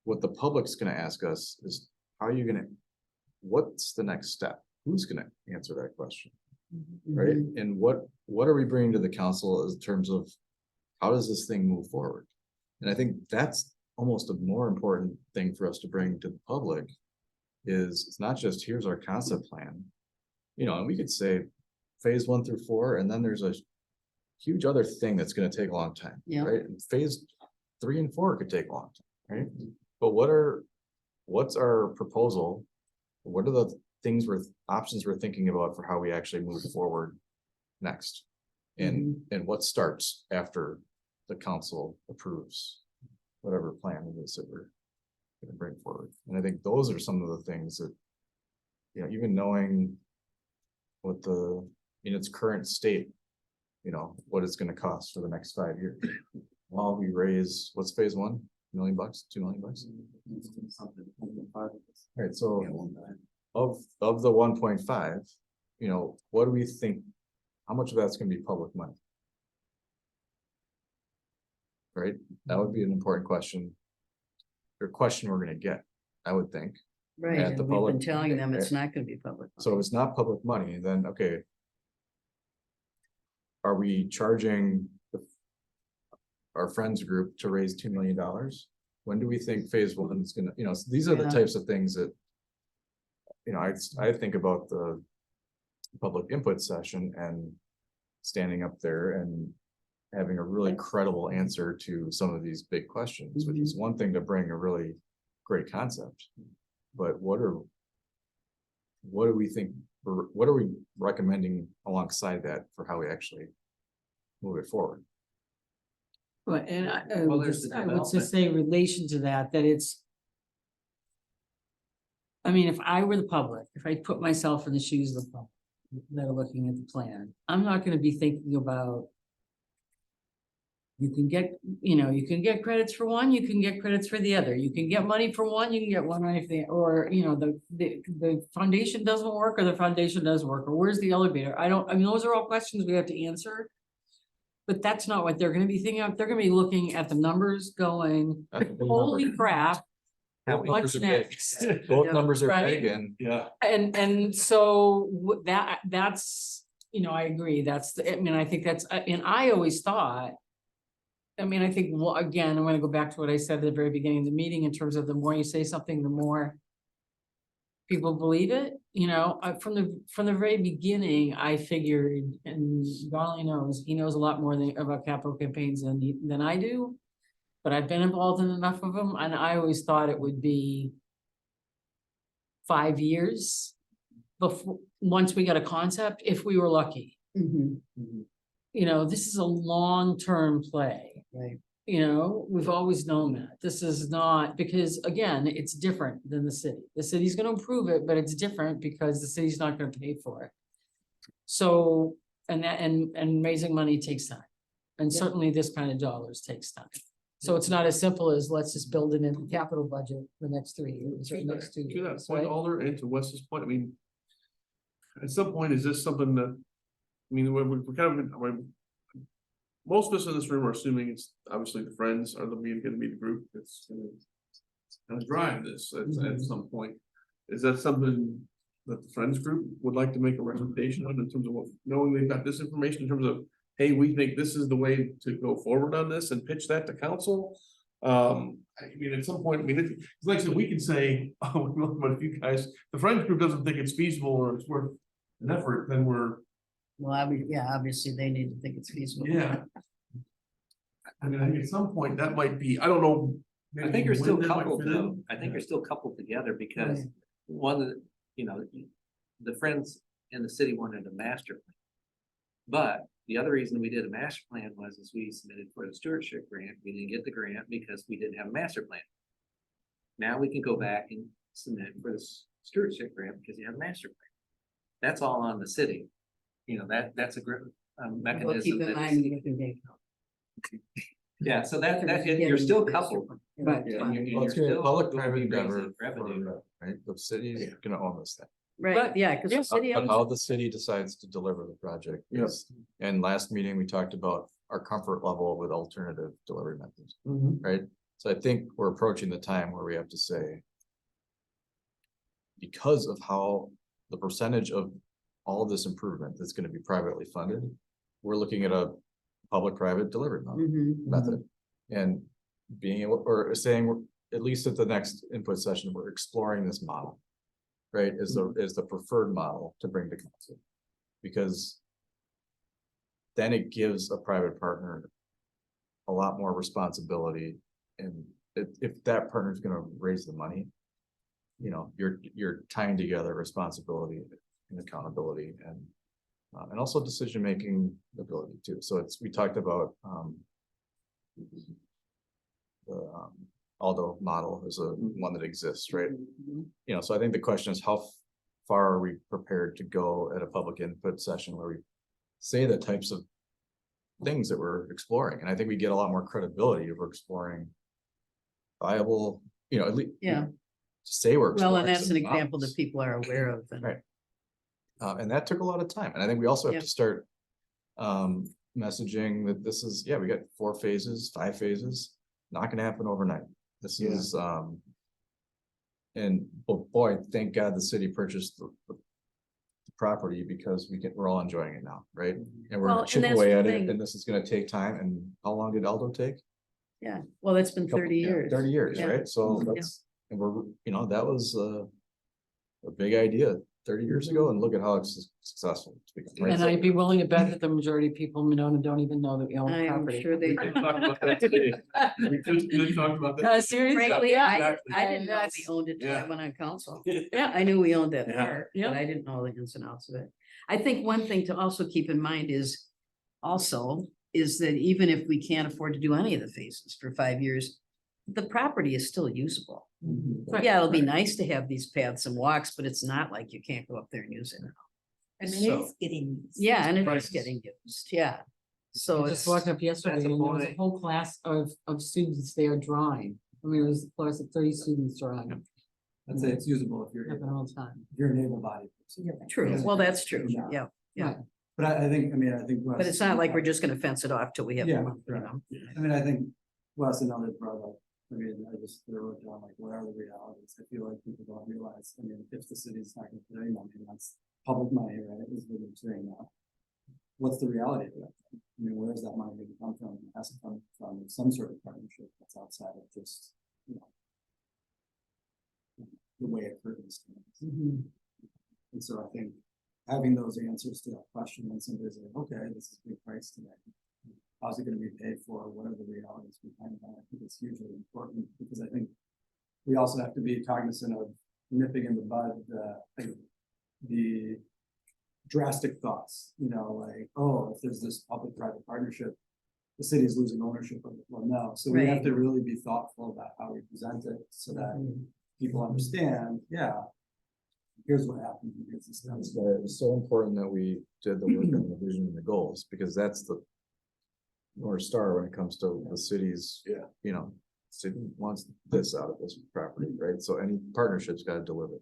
what the public's gonna ask us is, how are you gonna, what's the next step? Who's gonna answer that question, right? Mhm. And what are we bringing to the council in terms of how does this thing move forward? And I think that's almost a more important thing for us to bring to the public is it's not just here's our concept plan. You know, and we could say phase 1 through 4, and then there's a huge other thing that's gonna take a long time. Yeah. Right? And phase 3 and 4 could take a long time, right? But what's our proposal? What are the options we're thinking about for how we actually move forward next? And what starts after the council approves whatever plan it is that we're gonna bring forward. And I think those are some of the things that, you know, even knowing what in its current state, you know, what it's gonna cost for the next 5 years. While we raise, what's phase 1? $1 million, $2 million? Right, so of the 1.5, you know, what do we think, how much of that's gonna be public money? Right, that would be an important question. Or question we're gonna get, I would think. Right, At and the we've been public- telling them it's not gonna be public. So if it's not public money, then, okay. Are we charging our friends group to raise $2 million? When do we think phase 1 is gonna, you know, these are the Yeah. types of things that. You know, I think about the public input session and standing up there and having a really credible answer to some of these big questions, which is one thing to bring a really great concept. But what do we think, what are we recommending alongside that for how we actually move it forward? Well, and I Well, would there's just, the I would just development. say in relation to that, that it's. I mean, if I were the public, if I put myself in the shoes of the public that are looking at the plan, I'm not gonna be thinking about. You can get, you can get credits for one, you can get credits for the other, you can get money for one, you can get one money for the, or, the foundation doesn't work, or the foundation does work, or where's the elevator? I mean, those are all questions we have to answer. But that's not what they're gonna be thinking of, they're gonna be looking at the numbers going, holy crap. What's next? Both numbers are Right? big and. Yeah, And so that's, I agree, I think that's, and I always thought. I mean, I think, well, again, I'm gonna go back to what I said at the very beginning of the meeting in terms of the more you say something, the more. People believe it, from the very beginning, I figured, and Golly knows, he knows a lot more about capital campaigns than I do. But I've been involved in enough of them, and I always thought it would be 5 years before, once we got a concept, if we were lucky. Mhm, This is a long-term play. right, We've always known that. This is not, because again, it's different than the city. The city's gonna improve it, but it's different because the city's not gonna pay for it. So And that, and raising money takes time. And Yeah. certainly this kind of dollars takes time. So it's not as simple as let's just build it in the capital budget the next 3 years or the next 2 To that years, point, right? Alder, and to Wes's point, I mean. At some point, is this something that, I mean, we're kind of, most of us in this room are assuming it's obviously the Friends are gonna be the group that's gonna drive this at some point. Is that something that the Friends group would like to make a recommendation on in terms of what, knowing they've got this information in terms of, hey, we think this is the way to go forward on this and pitch that to council? I mean, at some point, I mean, it's like I said, we can say, oh, but if you guys, the Friends group doesn't think it's feasible or it's worth an effort, then we're, Well, obviously they need to think it's feasible. yeah. I mean, I think at some point that might be, I don't know. I think you're maybe still when that might coupled fit in. though. I think you're still coupled together because one of the, you know, the Friends in the city wanted a master plan. But the other reason we did a master plan was is we submitted for the stewardship grant. We didn't get the grant because we didn't have a master plan. Now we can go back and submit for the stewardship grant because you have a master plan. That's all on the city. You know, that's a great Well, mechanism. keep in that- mind, you can make. Yeah, so you're still coupled. Right. And fine. you're Well, it's gonna be a still public-private gonna be endeavor, raising revenue. right? The city is gonna own this thing. Right, But- yeah, because the city But owns how it. the city decides to deliver the project Yep. is, and last meeting, we talked about our comfort level with alternative delivery methods, Mhm. right? So I think we're approaching the time where we have to say, because of how the percentage of all of this improvement that's gonna be privately funded, we're looking at a public-private delivery method. And being able, or saying, we're at least at the next input session, we're exploring this model. Right, is the preferred model to bring to council. Because then it gives a private partner a lot more responsibility. And if that partner is gonna raise the money, you know, you're tying together responsibility and accountability and also decision-making ability too. So we talked about, the Aldo model is one that exists, right? You know, so I think the question is how far are we prepared to go at a public input session where we say the types of things that we're exploring? And I think we get a lot more credibility if we're exploring viable, you know, at least. Yeah. Say we're. Well, and exploring that's an some example models. that people are aware of. And Right. And that took a lot of time. And I think we also have Yep. to start messaging that this is, yeah, we got 4 phases, 5 phases, not gonna happen overnight. This Yeah. is, and boy, thank God the city purchased the property because we're all enjoying it now, right? And we're Well, gonna and chip that's away the at thing. it, and this is gonna take time. And how long did Aldo take? Yeah, well, that's been Couple- 30 yeah, years. 30 years, Yeah. right? So Yeah. that's, and we're, you know, that was a big idea 30 years ago, and look at how it's successful. It's become, right? And I'd be willing to bet that the majority of people in Monona don't even know that we own I am property. sure they We do. did talk about that today. We did talk about that. Seriously. Frankly, I Exactly. didn't know we That's- owned it till I Yeah. went on council. Yeah. I knew we owned that Yeah. part, Yeah. but I didn't know the ins and outs of it. I think one thing to also keep in mind is that even if we can't afford to do any of the phases for 5 years, the property is still usable. Right. Yeah, it'll be nice to have these paths and walks, but it's not like you can't go up there and use it. And it So- is getting. used. Yeah, and it is Prices. getting used, yeah. So I it's, just walked up yesterday that's a and there was a point. whole class of students there drawing. I mean, it was a class of 30 students drawing. I'd say it's usable if you're, Happened all the time. if you're an able bodied. true, well, that's true, Yeah. yeah, But I think, I think. but it's not like we're just gonna fence it off till we have. Yeah, one, you right. know? I mean, I think Wes and others brought up, I mean, I just threw it down, like, what are the realities? I feel like people don't realize, I mean, if the city's not gonna put any money, and that's public money, right, is what I'm saying now. What's the reality of that? I mean, where is that money gonna come from? It has to come from some sort of partnership that's outside of just, you know, the way it curtains things. Mhm. And so I think having those answers to that question, when somebody's like, okay, this is a big price today. How's it gonna be paid for? What are the realities behind that? I think it's hugely important, because I think we also have to be cognizant of nipping in the bud, the drastic thoughts, you know, like, oh, if there's this public-private partnership, the city is losing ownership of it. Well, no, so we have Right. to really be thoughtful about how we present it, so that people understand, yeah, here's what happened. Here's this. That's why it was so important that we did the work on the vision and the goals, because that's the North Star when it comes to the city's. Yeah. You know, city wants this out of this property, right? So any partnership's gotta deliver.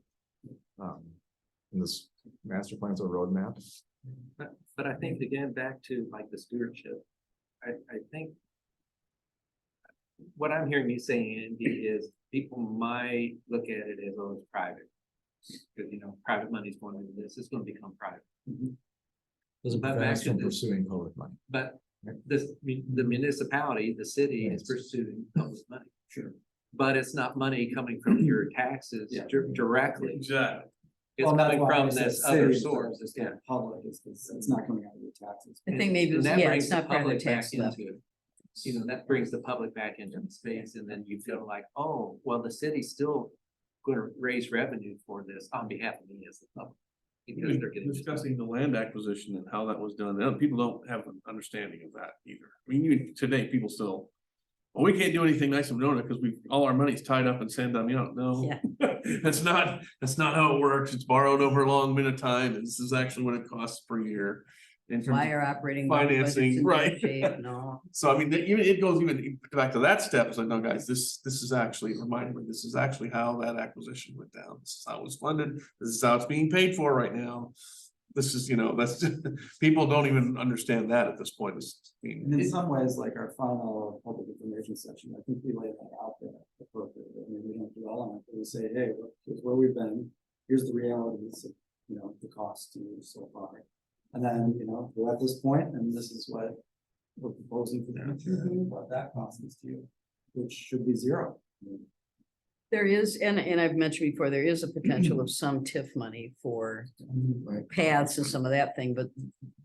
And this master plan's a roadmap. But I think again, back to like the stewardship, I think. What I'm hearing you saying, Andy, is people might look at it as, oh, it's private. Because, you know, private money's going into this, it's gonna become private. Doesn't But prevent back us to from this- pursuing public money. But the municipality, the city is Yes. pursuing public money. Sure. But it's not money coming from your taxes Yeah. Directly. Exactly. It's Well, that's coming why I from said this city other instead of source. just Yeah. going Public, it's not coming out of your taxes. I think maybe, And that yeah, brings it's the not part of the public back tax levy. into, you know, that brings the public back into the space, and then you feel like, oh, well, the city's still gonna raise revenue for this on behalf of me as the public. Because they're getting. Discussing the land acquisition and how that was done, and people don't have an understanding of that either. I mean, even today, people still. Well, we can't do anything nice of Nona because all our money's tied up in San Damiano. No. Yeah. That's not how it works. It's borrowed over a long bit of time. And this is actually what it costs per year. In terms Why of- are operating. financing, budgets in bad right. shape? No. So I mean, it goes even back to that step. It's like, no, guys, this is actually reminding me, this is actually how that acquisition went down. This is how it was funded. This is how it's being paid for right now. This is, you know, that's people don't even understand that at this point. And in some ways, like our final public information section, I think we lay that out there appropriately. I mean, we don't dwell on it, but we say, hey, look, here's where we've been. Here's the realities of, you know, the cost to you so far. And then, you know, we're at this point and this is what we're proposing for the future and what that cost is to you, which should be zero. There is, and I've mentioned before, there is a potential of some TIF money for Right. paths and some of that thing, but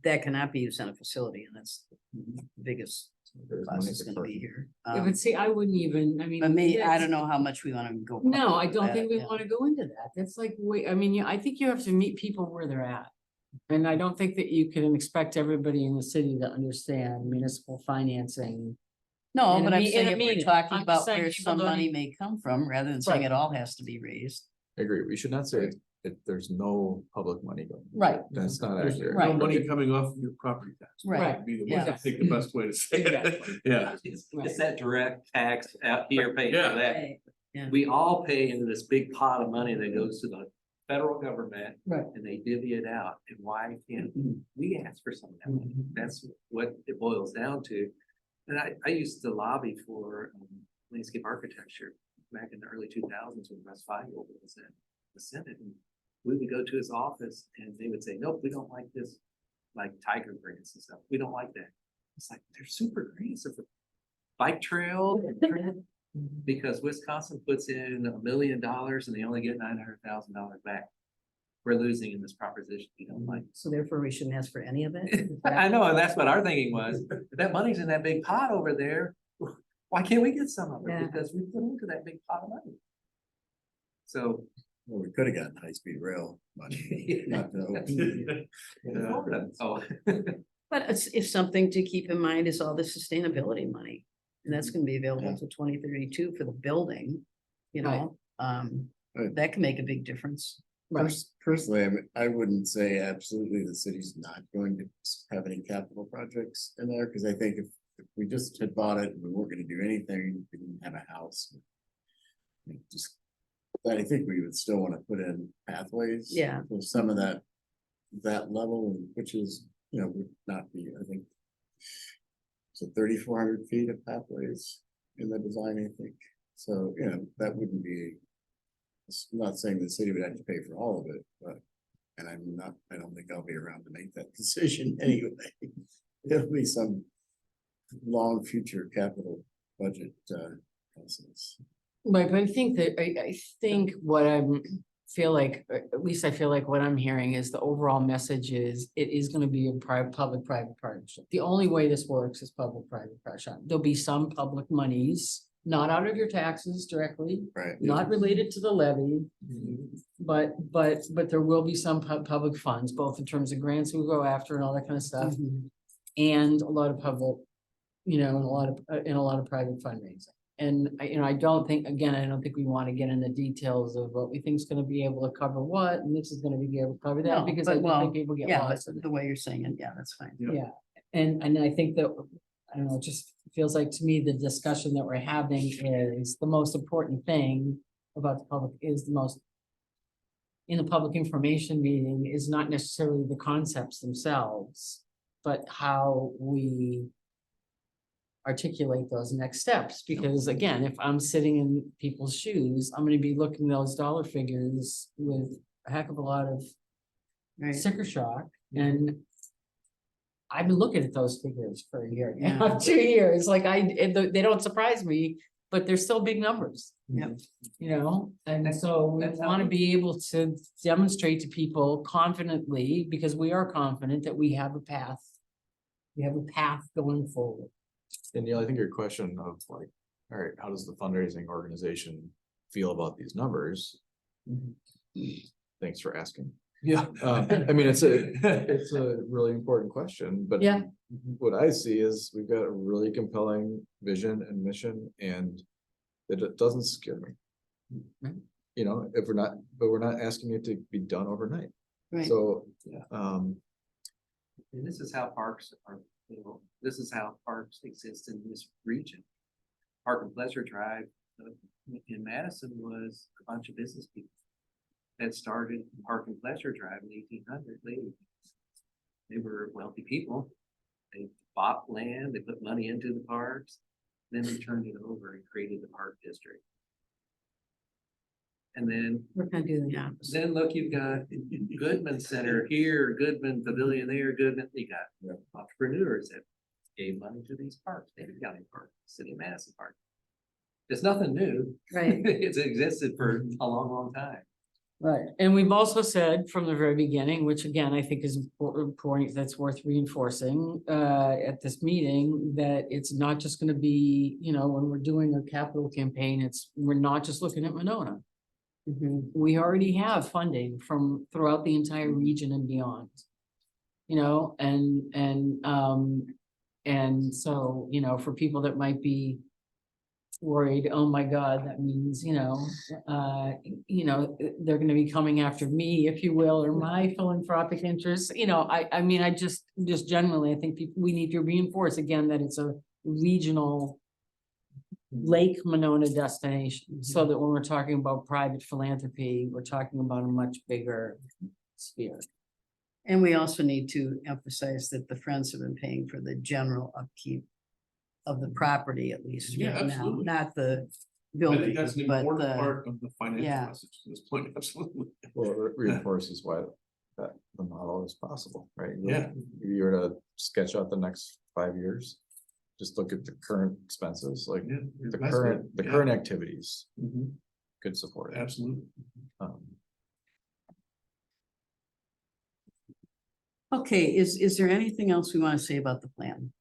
that cannot be used on a facility, and that's the biggest There's cost money is for gonna be parking. here. Yeah, but see, I wouldn't even, I mean. But me, I that's- don't know how much we wanna go. No, public I with don't that, think we yeah. wanna go into that. That's like, wait, I mean, I think you have to meet people where they're at. And I don't think that you can expect everybody in the city to understand municipal financing. No, in a but I'm me- in saying a if we're meeting. talking I'm about saying where people some don't money even- may come from, rather than saying Right. it all has to be raised. I agree. We should not say if there's no public money going. Right. That's not There's accurate. no Right. money coming off of your property tax. Right. Would be the Yeah. I think the best way to say it. Exactly. Yeah. It's that direct tax out here paying Yeah. for that. Right. We all pay into this big pot of money that goes to the federal government. Right. And they divvy it out, and why can't we ask for some of that money? That's what it boils down to. And I used to lobby for landscape architecture back in the early 2000s when Russ Feigl was in the Senate. And we would go to his office and they would say, nope, we don't like this, like tiger grants and stuff. We don't like that. It's like, they're super grants for bike trail. Because Wisconsin puts in $1 million and they only get $900,000 back. We're losing in this proposition we don't like. So therefore, we shouldn't ask for any of it? I know, and that's what our thinking was. If that money's in that big pot over there, why can't we get some of Yeah. it? Because we put into that big pot of money. So. Well, we could have gotten high-speed rail money. not to open it. Oh. But it's something to keep in mind is all the sustainability money. And that's gonna be available Yeah. till 2032 for the building, you know, Right. that can make a big difference. Personally, I wouldn't say absolutely the city's not going to have any capital projects in there, because I think if we just had bought it and we weren't gonna do anything, we didn't have a house. Just, but I think we would still wanna put in pathways. Yeah. For some of that level, which is, you know, would not be, I think. So 3,400 feet of pathways in the design, I think. So, you know, that wouldn't be. I'm not saying the city would have to pay for all of it, but, and I don't think I'll be around to make that decision anyway. There'll be some long future capital budget, process. Right, but I think that, I think what feel like, or at least I feel like what I'm hearing is the overall message is, it is gonna be a public-private partnership. The only way this works is public-private partnership. There'll be some public monies, not out of your taxes directly, Right. not related to the levy. But there will be some public funds, both in terms of grants we go after and all that kind of stuff. And a lot of public, you know, and a lot of private fundraising. I don't think, again, I don't think we want to get into details of what we think is gonna be able to cover what, and this is gonna be able to cover that, No, because I but just well, think people get Yeah, but lost in it. the way you're saying it, yeah, that's fine. Yeah. Yeah, and I think that, I don't know, it just feels like to me, the discussion that we're having is the most important thing about the public is the most. In the public information meeting is not necessarily the concepts themselves, but how we. Articulate those next steps, because again, if I'm sitting in people's shoes, I'm gonna be looking at those dollar figures with a heck of a lot of Right, sticker shock, and I've been looking at those figures for a year, Yeah. now, 2 years, like they don't surprise me, but they're still big numbers. Yep. You know, and so we That's how wanna we- be able to demonstrate to people confidently, because we are confident that we have a path. We have a path going forward. And Neil, I think your question of like, all right, how does the fundraising organization feel about these numbers? Thanks for asking. Yeah. I mean, it's a really important question, but. Yeah. What I see is we've got a really compelling vision and mission, and it doesn't scare me. Right. You know, if we're not, but we're not asking it to be done overnight, right. so, Yeah. And this is how parks are, this is how parks exist in this region. Park and Pleasure Drive in Madison was a bunch of business people that started Park and Pleasure Drive in 1800. They were wealthy people. They bought land, they put money into the parks, then they turned it over and created the park district. And then We're gonna do that. Yeah, then look, you've got Goodman Center here, Goodman Pavilion there, Goodman, you got entrepreneurs that gave money to these parks, David County Park, City of Madison Park. It's nothing new. Right. It's existed for a long, long time. Right, and we've also said from the very beginning, which again, I think is a point that's worth reinforcing, at this meeting, that it's not just gonna be, when we're doing a capital campaign, we're not just looking at Monona. Mhm. We already have funding from throughout the entire region and beyond. And so, for people that might be worried, oh my God, that means, they're gonna be coming after me, if you will, or my philanthropic interests, I mean, I just generally, I think we need to reinforce again that it's a regional Lake Monona destination, so that when we're talking about private philanthropy, we're talking about a much bigger sphere. And we also need to emphasize that the Friends have been paying for the general upkeep of the property, at least Yeah, right now, absolutely. not the I building, think that's an but important the, part of the financial yeah. message to this point, absolutely. Well, it reinforces why that the model is possible, right? Yeah. If you were to sketch out the next 5 years, just look at the current expenses, like Yeah, the investment, yeah. current activities Mhm, could support it. absolutely. Um, Okay, is there anything else we want to say about the plan?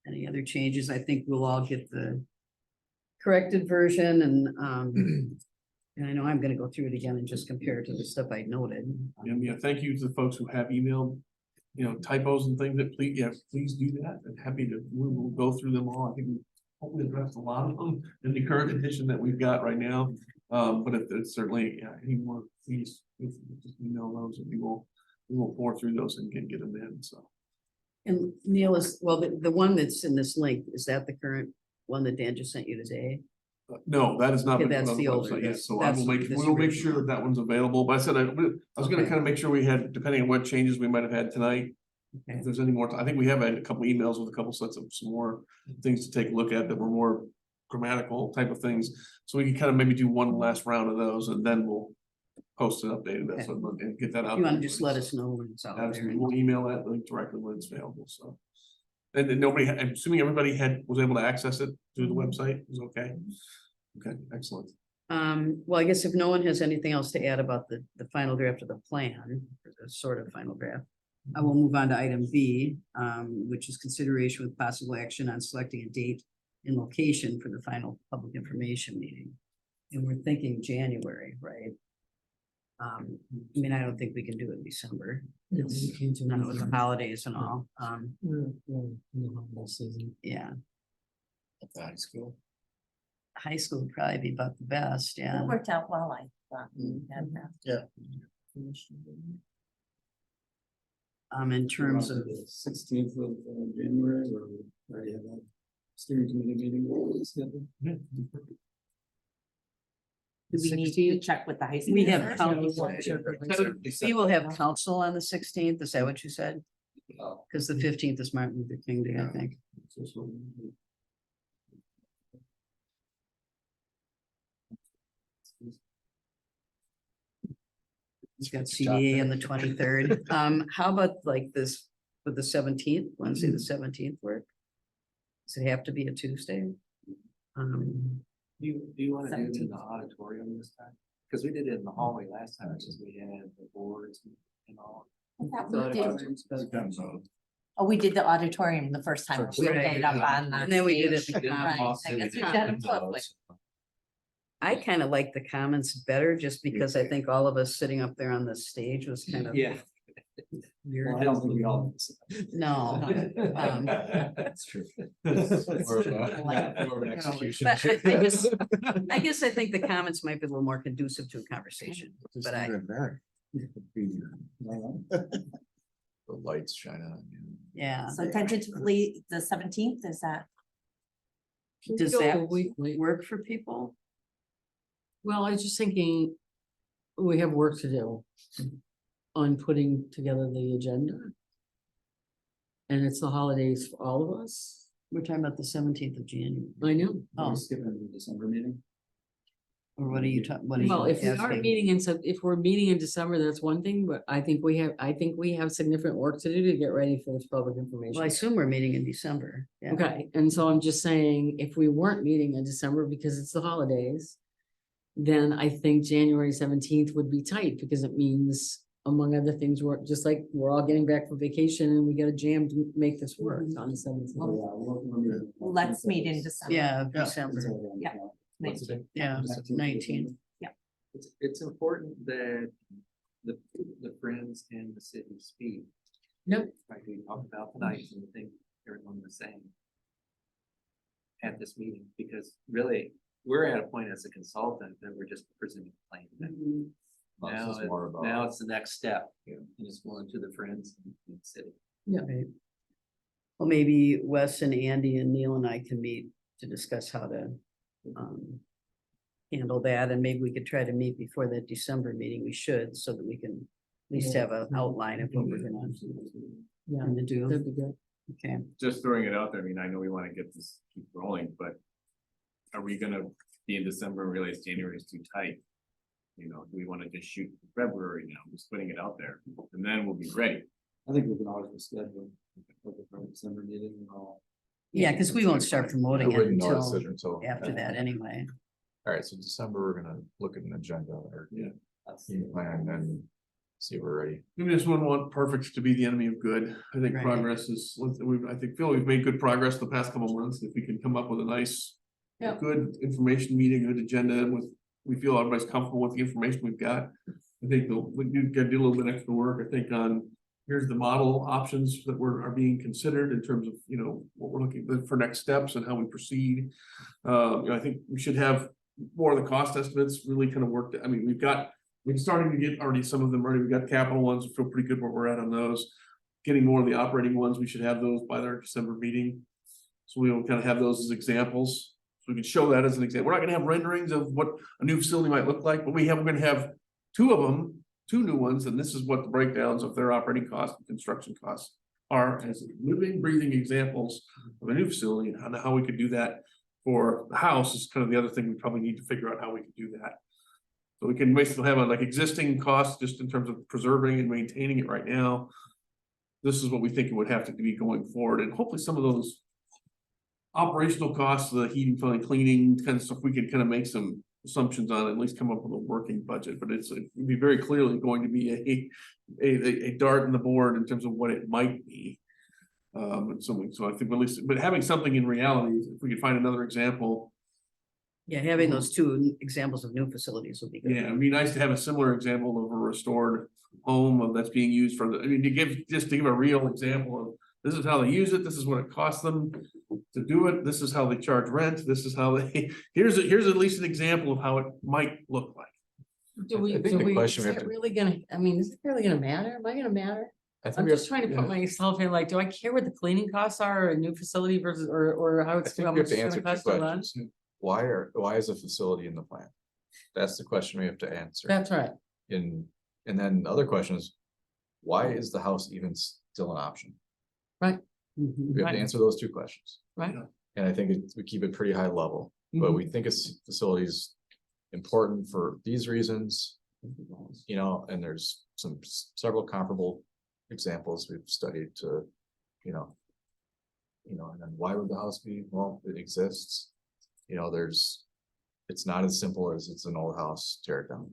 Any other changes? I think we'll all get the corrected version and I know I'm gonna go through it again and just compare it to the stuff I noted. And yeah, thank you to the folks who have emailed, typos and things that please do that. And happy to, we will go through them all. I think we hopefully addressed a lot of them in the current edition that we've got right now. But if there's certainly, any more, please, just email those and we will pour through those and get them in, so. And Neil well, the one that's in this link, is that the current one that Dan just sent you today? No, that is not. Okay, been put that's on the older, website yet, that's- so I will that's this we'll make sure original. that one's available, but I said, I was gonna Okay. kind of make sure we had, depending on what changes we might have had tonight. Okay. If there's any more, I think we have had a couple emails with a couple sets of some more things to take a look at that were more grammatical type of things. So we can kind of maybe do one last round of those and then we'll post an update Okay. and get that out. You wanna just let us know when it's out there? Absolutely, we'll email that link directly when it's available, so. And then I'm assuming everybody was able to access it through the website, is okay? Okay, excellent. Well, I guess if no one has anything else to add about the final draft of the plan, or the sort of final draft, I will move on to item B, which is consideration with possible action on selecting a date and location for the final public information meeting. And we're thinking January, right? I mean, I don't think we can do it in December. No, we can't do Not with the anything. holidays and all. We're in the holiday season. Yeah, At the high school. high school would probably be about the best, yeah. It worked out well, I thought. Yeah. In terms of, Sixteenth of January, or already have that steering committee meeting scheduled. Do we need to 16th? check with the high school? We have first? council. We will have council on the 16th, is that what you said? Because the 15th is Martin Luther King Day, I think. He's got CDA on the 23rd. How about like this, with the 17th, Wednesday, the 17th work? Does it have to be a Tuesday? Do you wanna do it in 17th. the auditorium this time? Cause we did it in the hallway last time, because we had the boards and all. I thought we did. Depends on- Oh, we did the auditorium the first time. We did it up on the And then we did it stage. at the Right, conference. I guess we did it both. I kind of like the comments better just because I think all of us sitting up there on the stage was kind of. Yeah. Well, I don't think we all. No. That's true. More of an execution. But I guess I think the comments might be a little more conducive to a conversation, but I, The lights shine on you. yeah. So tentatively, the 17th, is that? Does Go that a week late. work for people? Well, I was just thinking, we have work to do on putting together the agenda. And it's the holidays for all of us. We're talking about the 17th of January. I know. Are Oh, we skipping the December meeting? or what are you talking, what are you? Well, if we are asking? meeting in if we're meeting in December, that's one thing, but I think we have significant work to do to get ready for this public information. Well, I assume we're meeting in December. Yeah. Okay, and so I'm just saying, if we weren't meeting in December because it's the holidays, then I think January 17th would be tight because it means, among other things, we're just like, we're all getting back from vacation and we got a jam to make this work on the 17th. Oh, yeah, we're meeting. Let's meet in December. Yeah, Yeah. December, Yeah. What's the date? yeah, 19. It's important that the friends and the city speak. Yep. Like we talked about tonight, and I think everyone was saying. At this meeting, because really, we're at a point as a consultant that we're just presenting a plan. Now, This is more about- now it's the next step. Yeah. And it's going to the friends and the city. Right. Well, maybe Wes and Andy and Neil and I can meet to discuss how to handle that, and maybe we could try to meet before that December meeting. We should, so that we can at least have an outline of what we're Yeah, gonna do. that'd be good. Okay. Just throwing it out there, I mean, I know we wanna get this keep rolling, but are we gonna be in December and realize January is too tight? You know, do we wanna just shoot for February now, just putting it out there, and then we'll be ready. I think we can always reschedule. Like a December meeting and all. Yeah, because we won't start I promoting it wouldn't notice until it until. after that anyway. All right, so December, we're gonna look at an agenda or That's- game plan and see if we're ready. We just wouldn't want perfect to be the enemy of good. I think Right. progress is, feel we've made good progress the past couple of months. If we can come up with a nice. Yeah. Good information meeting, good agenda with, we feel everybody's comfortable with the information we've got. I think we do get a little bit extra work, I think, on, here's the model options that are being considered in terms of, what we're looking for next steps and how we proceed. I think we should have more of the cost estimates really kind of worked. I mean, we're starting to get already some of them ready. We've got capital ones, we feel pretty good where we're at on those. Getting more of the operating ones, we should have those by their December meeting. So we'll kind of have those as examples. So we can show that as an example. We're not gonna have renderings of what a new facility might look like, but we're gonna have two of them, two new ones, and this is what the breakdowns of their operating costs and construction costs are as living, breathing examples of a new facility, and how we could do that for the house is kind of the other thing we probably need to figure out how we could do that. So we can basically have a existing cost just in terms of preserving and maintaining it right now. This is what we think it would have to be going forward, and hopefully some of those operational costs, the heating, filling, cleaning, kind of stuff, we could kind of make some assumptions on, at least come up with a working budget, but it'd be very clearly going to be a dart in the board in terms of what it might be. So I think at least, but having something in reality, if we could find another example. Yeah, having those two examples of new facilities would be good. Yeah, it'd be nice to have a similar example of a restored home that's being used for to give a real example of This is how they use it, this is what it costs them to do it, this is how they charge rent, this is how they, here's at least an example of how it might look like. Do we, I think do the we, question is we have it to- really gonna, I mean, is it really gonna matter? Am I gonna matter? I think I'm we have, just trying to yeah. put myself in, like, do I care what the cleaning costs are, or a new facility versus, or how I it's, think how we much have to it's answer gonna two cost to run? questions. Why is a facility in the plan? That's the question we have to answer. That's right. And then the other question is, why is the house even still an option? Mhm. We have Right. to answer those two questions. Right. And I think we keep it pretty high level, but we think it's facilities important for these reasons. You know, and there's several comparable examples we've studied to, you know. And then why would the house be? Well, it exists. You know, it's not as simple as it's an old house, tear it down.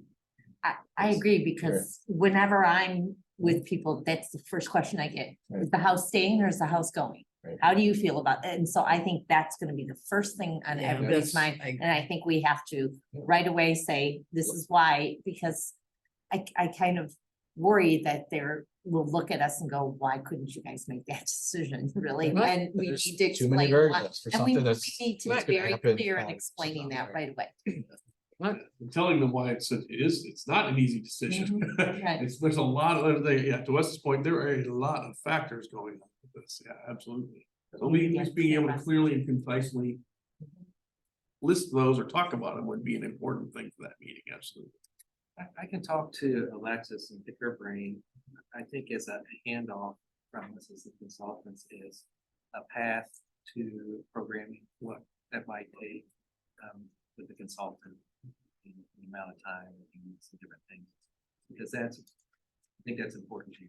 I agree, because whenever I'm with people, that's the first question I get. Right. Is the house staying or is the house going? Right. How do you feel about it? And so I think that's gonna be the first thing on Yeah, everybody's that's- mind. And I think we have to right away say, this is why, because I kind of worry that will look at us and go, why couldn't you guys make that decision, really? Right. And we There's need to too many explain why. variables for And we something that's. need to that's be gonna very happen clear in 5 explaining that years right away. I'm telling them why it's not an easy decision. Right. There's a lot of, to Wes's point, there are a lot of factors going on with this, yeah, absolutely. So we, just being able to clearly and concisely list those or talk about them would be an important thing for that meeting, absolutely. I can talk to Alexis and pick her brain. I think as a handoff from us as the consultants is a path to programming, what that might take with the consultant, and the amount of time and some different things. Because I think that's important to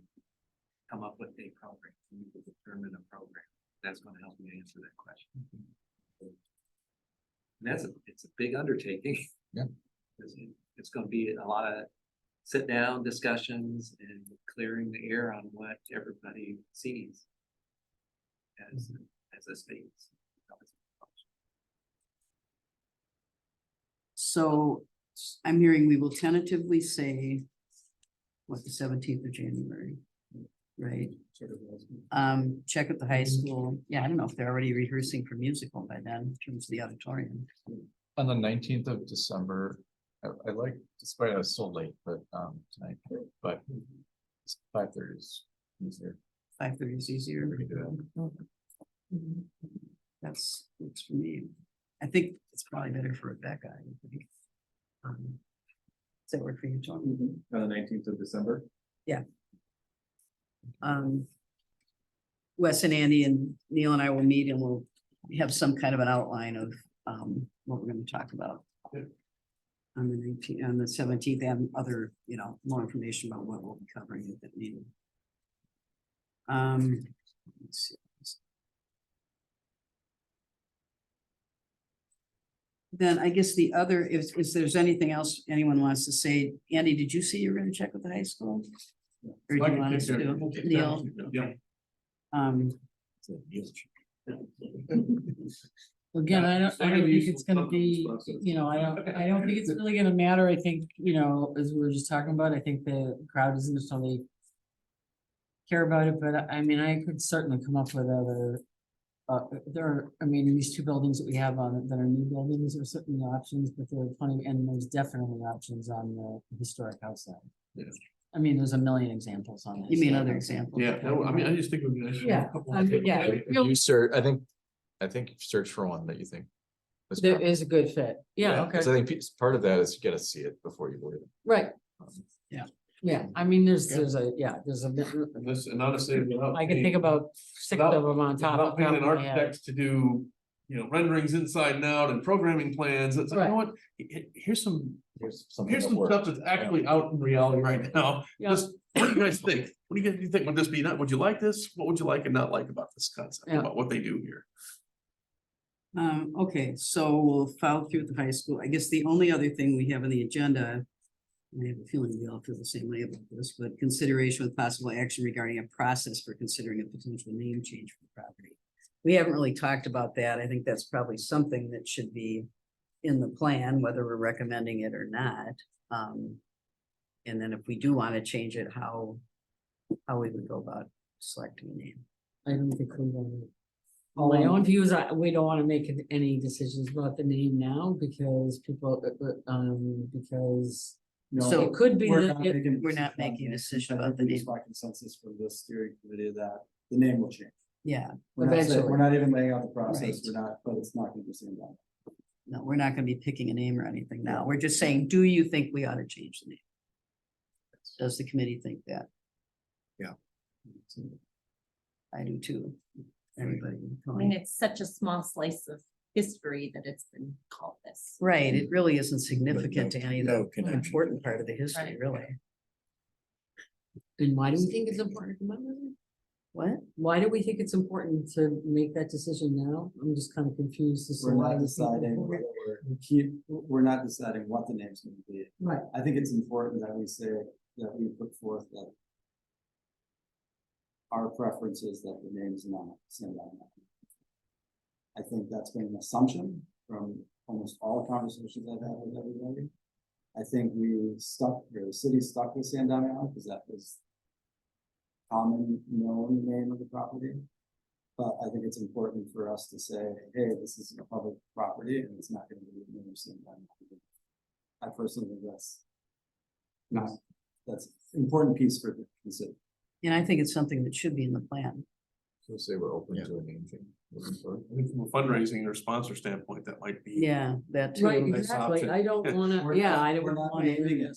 come up with a program, you can determine a program. That's going to help you answer that question. And it's a big undertaking. Yeah. It's gonna be a lot of sit down discussions and clearing the air on what everybody sees as a state. So I'm hearing we will tentatively say, what, the 17th of January, right? Check at the high school. Yeah, I don't know if they're already rehearsing for musical by then, in terms of the auditorium. On the 19th of December, I like, despite I was so late, but tonight, but 5:30 is easier. 5:30 is easier. We can do that. That's, works for me. I think it's probably better for Rebecca. I think. Does that work for you, John? On the 19th of December. Wes and Andy and Neil and I will meet and we'll have some kind of an outline of what we're gonna talk about. Good. On the 19th, on the 17th, and other, more information about what we'll be covering if it needed. Let's see. Then I guess the other, is there's anything else anyone wants to say? Andy, did you say you were gonna check with the high school? Or do I you can want take us care to, of it. Neil? Yeah. Um, Again, I don't think it's gonna be, I don't think it's really gonna matter. I think, as we were just talking about, I think the crowd doesn't necessarily care about it, but I mean, I could certainly come up with other, these two buildings that we have on it that are new buildings are certainly options, but there are plenty, and there's definitely options on the historic house side. Yeah. I mean, there's a million examples on this. you mean other examples? Yeah, I just think it would be nice. to have a couple of- Yeah. If you search, I think you search for one that you think. is There comparable. is a good fit. Yeah, okay. 'Cause I think part of that is you gotta see it before you believe it. Right. Yeah. Yeah, I mean, there's a, And this, and honestly, without I can paying- think about 6 without- of them on top without of paying an my head. architect to do, renderings inside and out and programming plans, it's like, you know what? Here's some Something that stuff works. that's actually out in reality right now. Yeah. Just, what do you guys think? What do you think? Would this be, would you like this? What would you like and not like about this concept, Yeah. about what they do here? Okay, so we'll file through the high school. I guess the only other thing we have on the agenda. I have a feeling we all feel the same way about this, but consideration with possible action regarding a process for considering a potential name change for the property. We haven't really talked about that. I think that's probably something that should be in the plan, whether we're recommending it or not. And then if we do want to change it, how we would go about selecting a name. I don't think we want to. My own views, we don't wanna make any decisions about the name now because people, because So it could be We're that not it, making a we're decision not on making a that. decision I about think the we just name. by consensus from this steering committee that the name will change. Yeah, We're not saying, Eventually. we're not even laying out the process, Right. we're not, but it's not gonna be seen that. no, we're not gonna be picking a name or anything now. We're just saying, do you think we ought to change the name? Does the committee think that? Yeah. I do too. Everybody. I mean, it's such a small slice of history that it's been called this. Right, it really isn't significant to any of No the connection. important part of the history, Right. really. and why do we think it's important? What? Why do we think it's important to make that decision now? I'm just kind of confused as to We're why. not we think it's deciding important. whether we're not deciding what the name's gonna be. Right, I think it's important that we say that we put forth that our preference is that the name's not Sandamano. I think that's been an assumption from almost all conversations I've had with everybody. I think we stuck, or the city stuck with Sandamano because that was common known name of the property. But I think it's important for us to say, hey, this is a public property and it's not gonna be the name of Sandamano. I personally think that's an important piece for the city. And I think it's something that should be in the plan. So say we're open Yeah. to a name change. I think from a fundraising or sponsor standpoint, that might be. Yeah, that too. right, nice exactly. option. I don't wanna, We're yeah, not- I We're don't not wanna. naming it,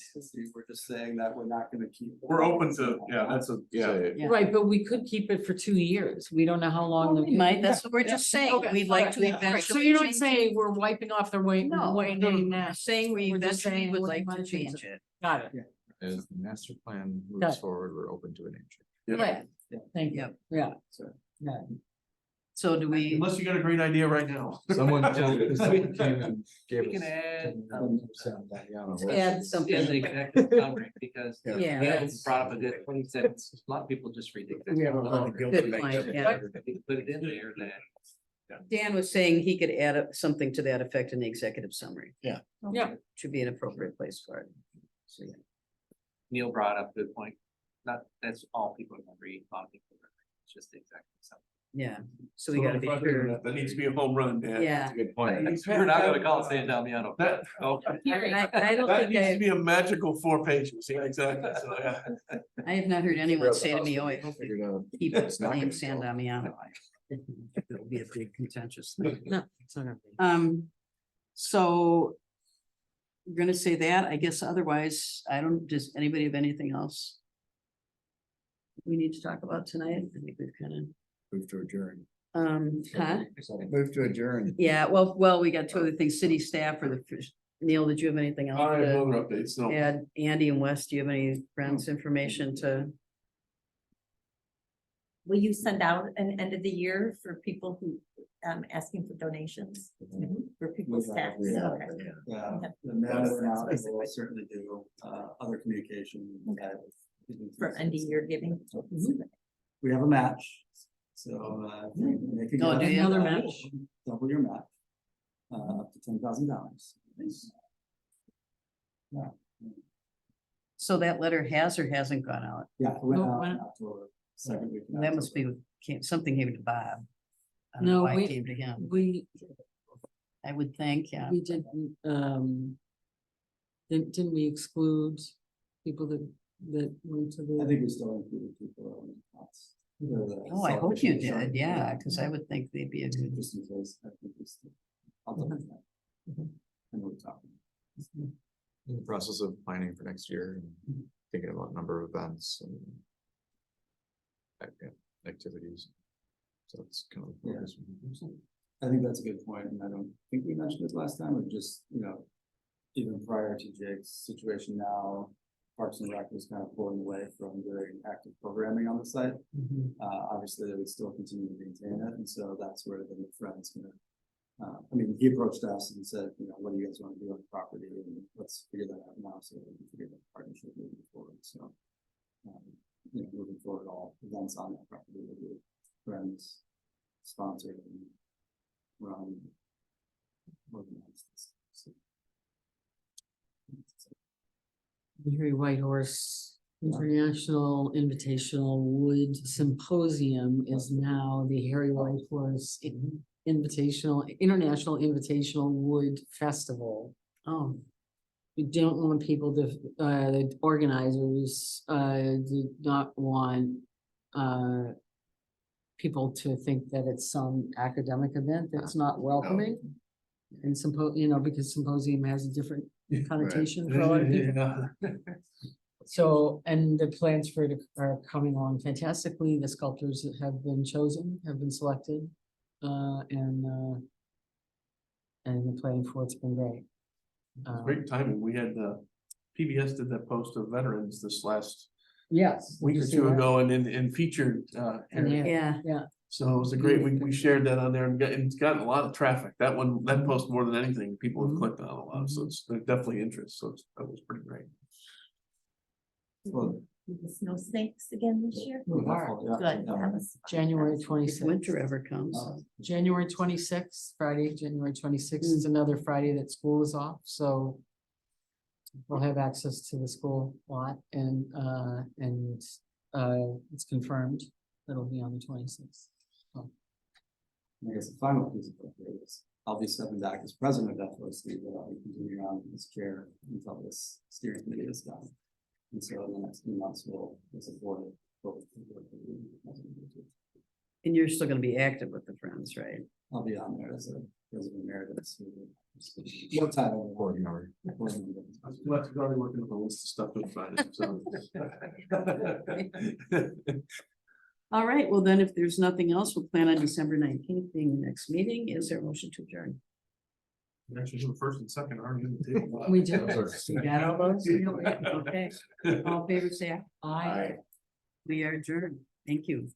we're just saying that we're not gonna keep. We're open to, yeah, that's a, yeah. Say, Yeah. Right, but we could keep it for 2 years. We don't know how long. Well, we might, that's what we're just saying. Okay, We'd like to okay, yeah, right. eventually. So you're not change it. saying we're wiping off the way, No, way no, name we're now. saying we We're just eventually saying would we like to might change change it. Got it. as the master plan Got moves it. forward, we're open to a name change. Yeah. Right, Yeah. thank you. Yep. Yeah, So, yeah. So do we, Unless you got a great idea right now. Someone someone came and gave We us. can add, 10 Damiano. Add in something. the executive summary, because Yeah. Gail brought up a good point, that a lot of people just read the. We have a executive lot of summary. guilt Good to make point, them yeah. better. You can put it in there that. Dan was saying he could add something to that effect in the executive summary. Yeah. Should be an appropriate place for it. So, yeah. Neil brought up a good point, not, that's all people are gonna read, a lot of people are gonna read, it's just the executive summary. Yeah, so we gotta be sure. That needs to be a home run, Dan. Yeah, Good point. We're not gonna call it San Damiano. That, okay. I don't That think needs to I, be a magical 4 pages, yeah, exactly, so, yeah. I have not heard anyone say to me, oh, I hope Figured you out. keep It's the not name gonna San go. Damiano. It'll be a big contentious thing. No, it's not gonna be. So we're gonna say that, I guess otherwise, I don't, does anybody have anything else we need to talk about tonight? I think we've kind Move to adjourn. of, huh? Move to adjourn. Yeah, well, we got two other things, city staff or the, Neil, did you have anything else? I have to other updates, no. add? Andy and Wes, do you have any friends information to? Will you send out an end of the year for people who, asking for donations? For people's We have, tax? we have, Okay. Yeah, Okay. the matter now, That's will certainly do, other communication. we've had with- For end of year giving. We have a match, so, make a Oh, do guess. you? Another match? Double your match, up to $10,000. Yeah, So that letter has or hasn't gone out? yeah, it went No, out why in not? October, second week. in That must October. be, something came to Bob. I don't know No, why it we- came to him. We, I would think, yeah. we didn't, didn't we exclude people that went to the? I think we still included people. Oh, I hope you did, yeah, because I would think they'd be a good. Just in case, I think we still. I'll double check. I know we're talking. In the process of planning for next year and thinking about number of events and activities. So it's kind of. Yeah. I think that's a good point, and I don't think we mentioned it last time, or just, even prior to Jake's situation now, Parks and Rec was kind of pulling away from very active programming on the site. Obviously, they would still continue to maintain it, and so that's where the friend's gonna. He approached us and said, what do you guys want to do on the property, and let's figure that out now, so we can figure that partnership moving forward, so. Moving forward, all events on that property will be friends sponsored and run. Organized. So, The Very White Horse International Invitational Wood Symposium is now the Harry White Horse International Invitational Wood Festival. Oh, We don't want people to, the organizers, did not want, people to think that it's some academic event that's not welcoming. And because symposium has a different connotation for a lot of people. So, and the plans for it are coming along fantastically. The sculptors that have been chosen, have been selected, and the plan for it's been great. Great timing. We had PBS did that post of veterans this last Yes. week did or you see two that? ago and featured And Harry. yeah, yeah, So it was a great, we shared that on there and it's gotten a lot of traffic. That post more than anything, people have Mhm. clicked on a lot, so there's definitely interest, so that was pretty great. Well, The snow snakes again this year? we are. Good. That was- January if 26th. winter ever comes. January 26th, Friday, January 26th is another Friday that school is off, so we'll have access to the school lot and it's confirmed that it'll be on the 26th. I guess the final piece of it is, I'll be stepping back as president of FOC, but I'll be continuing on as chair until this steering committee is done. And so in the next few months, we'll support it. And you're still gonna be active with the Friends, right? I'll be on there as a president emeritus. No title. Board member. Let's go working with a list of stuff on Friday, so. All right, well then, if there's nothing else, we'll plan on December 19th being the next meeting. Is there a motion to adjourn? Actually, the first and second aren't on the table. We do. You got all those? Okay, all in favor, say aye. Aye. We are adjourned. Thank you.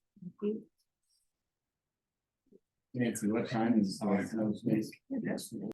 Nancy, what time is?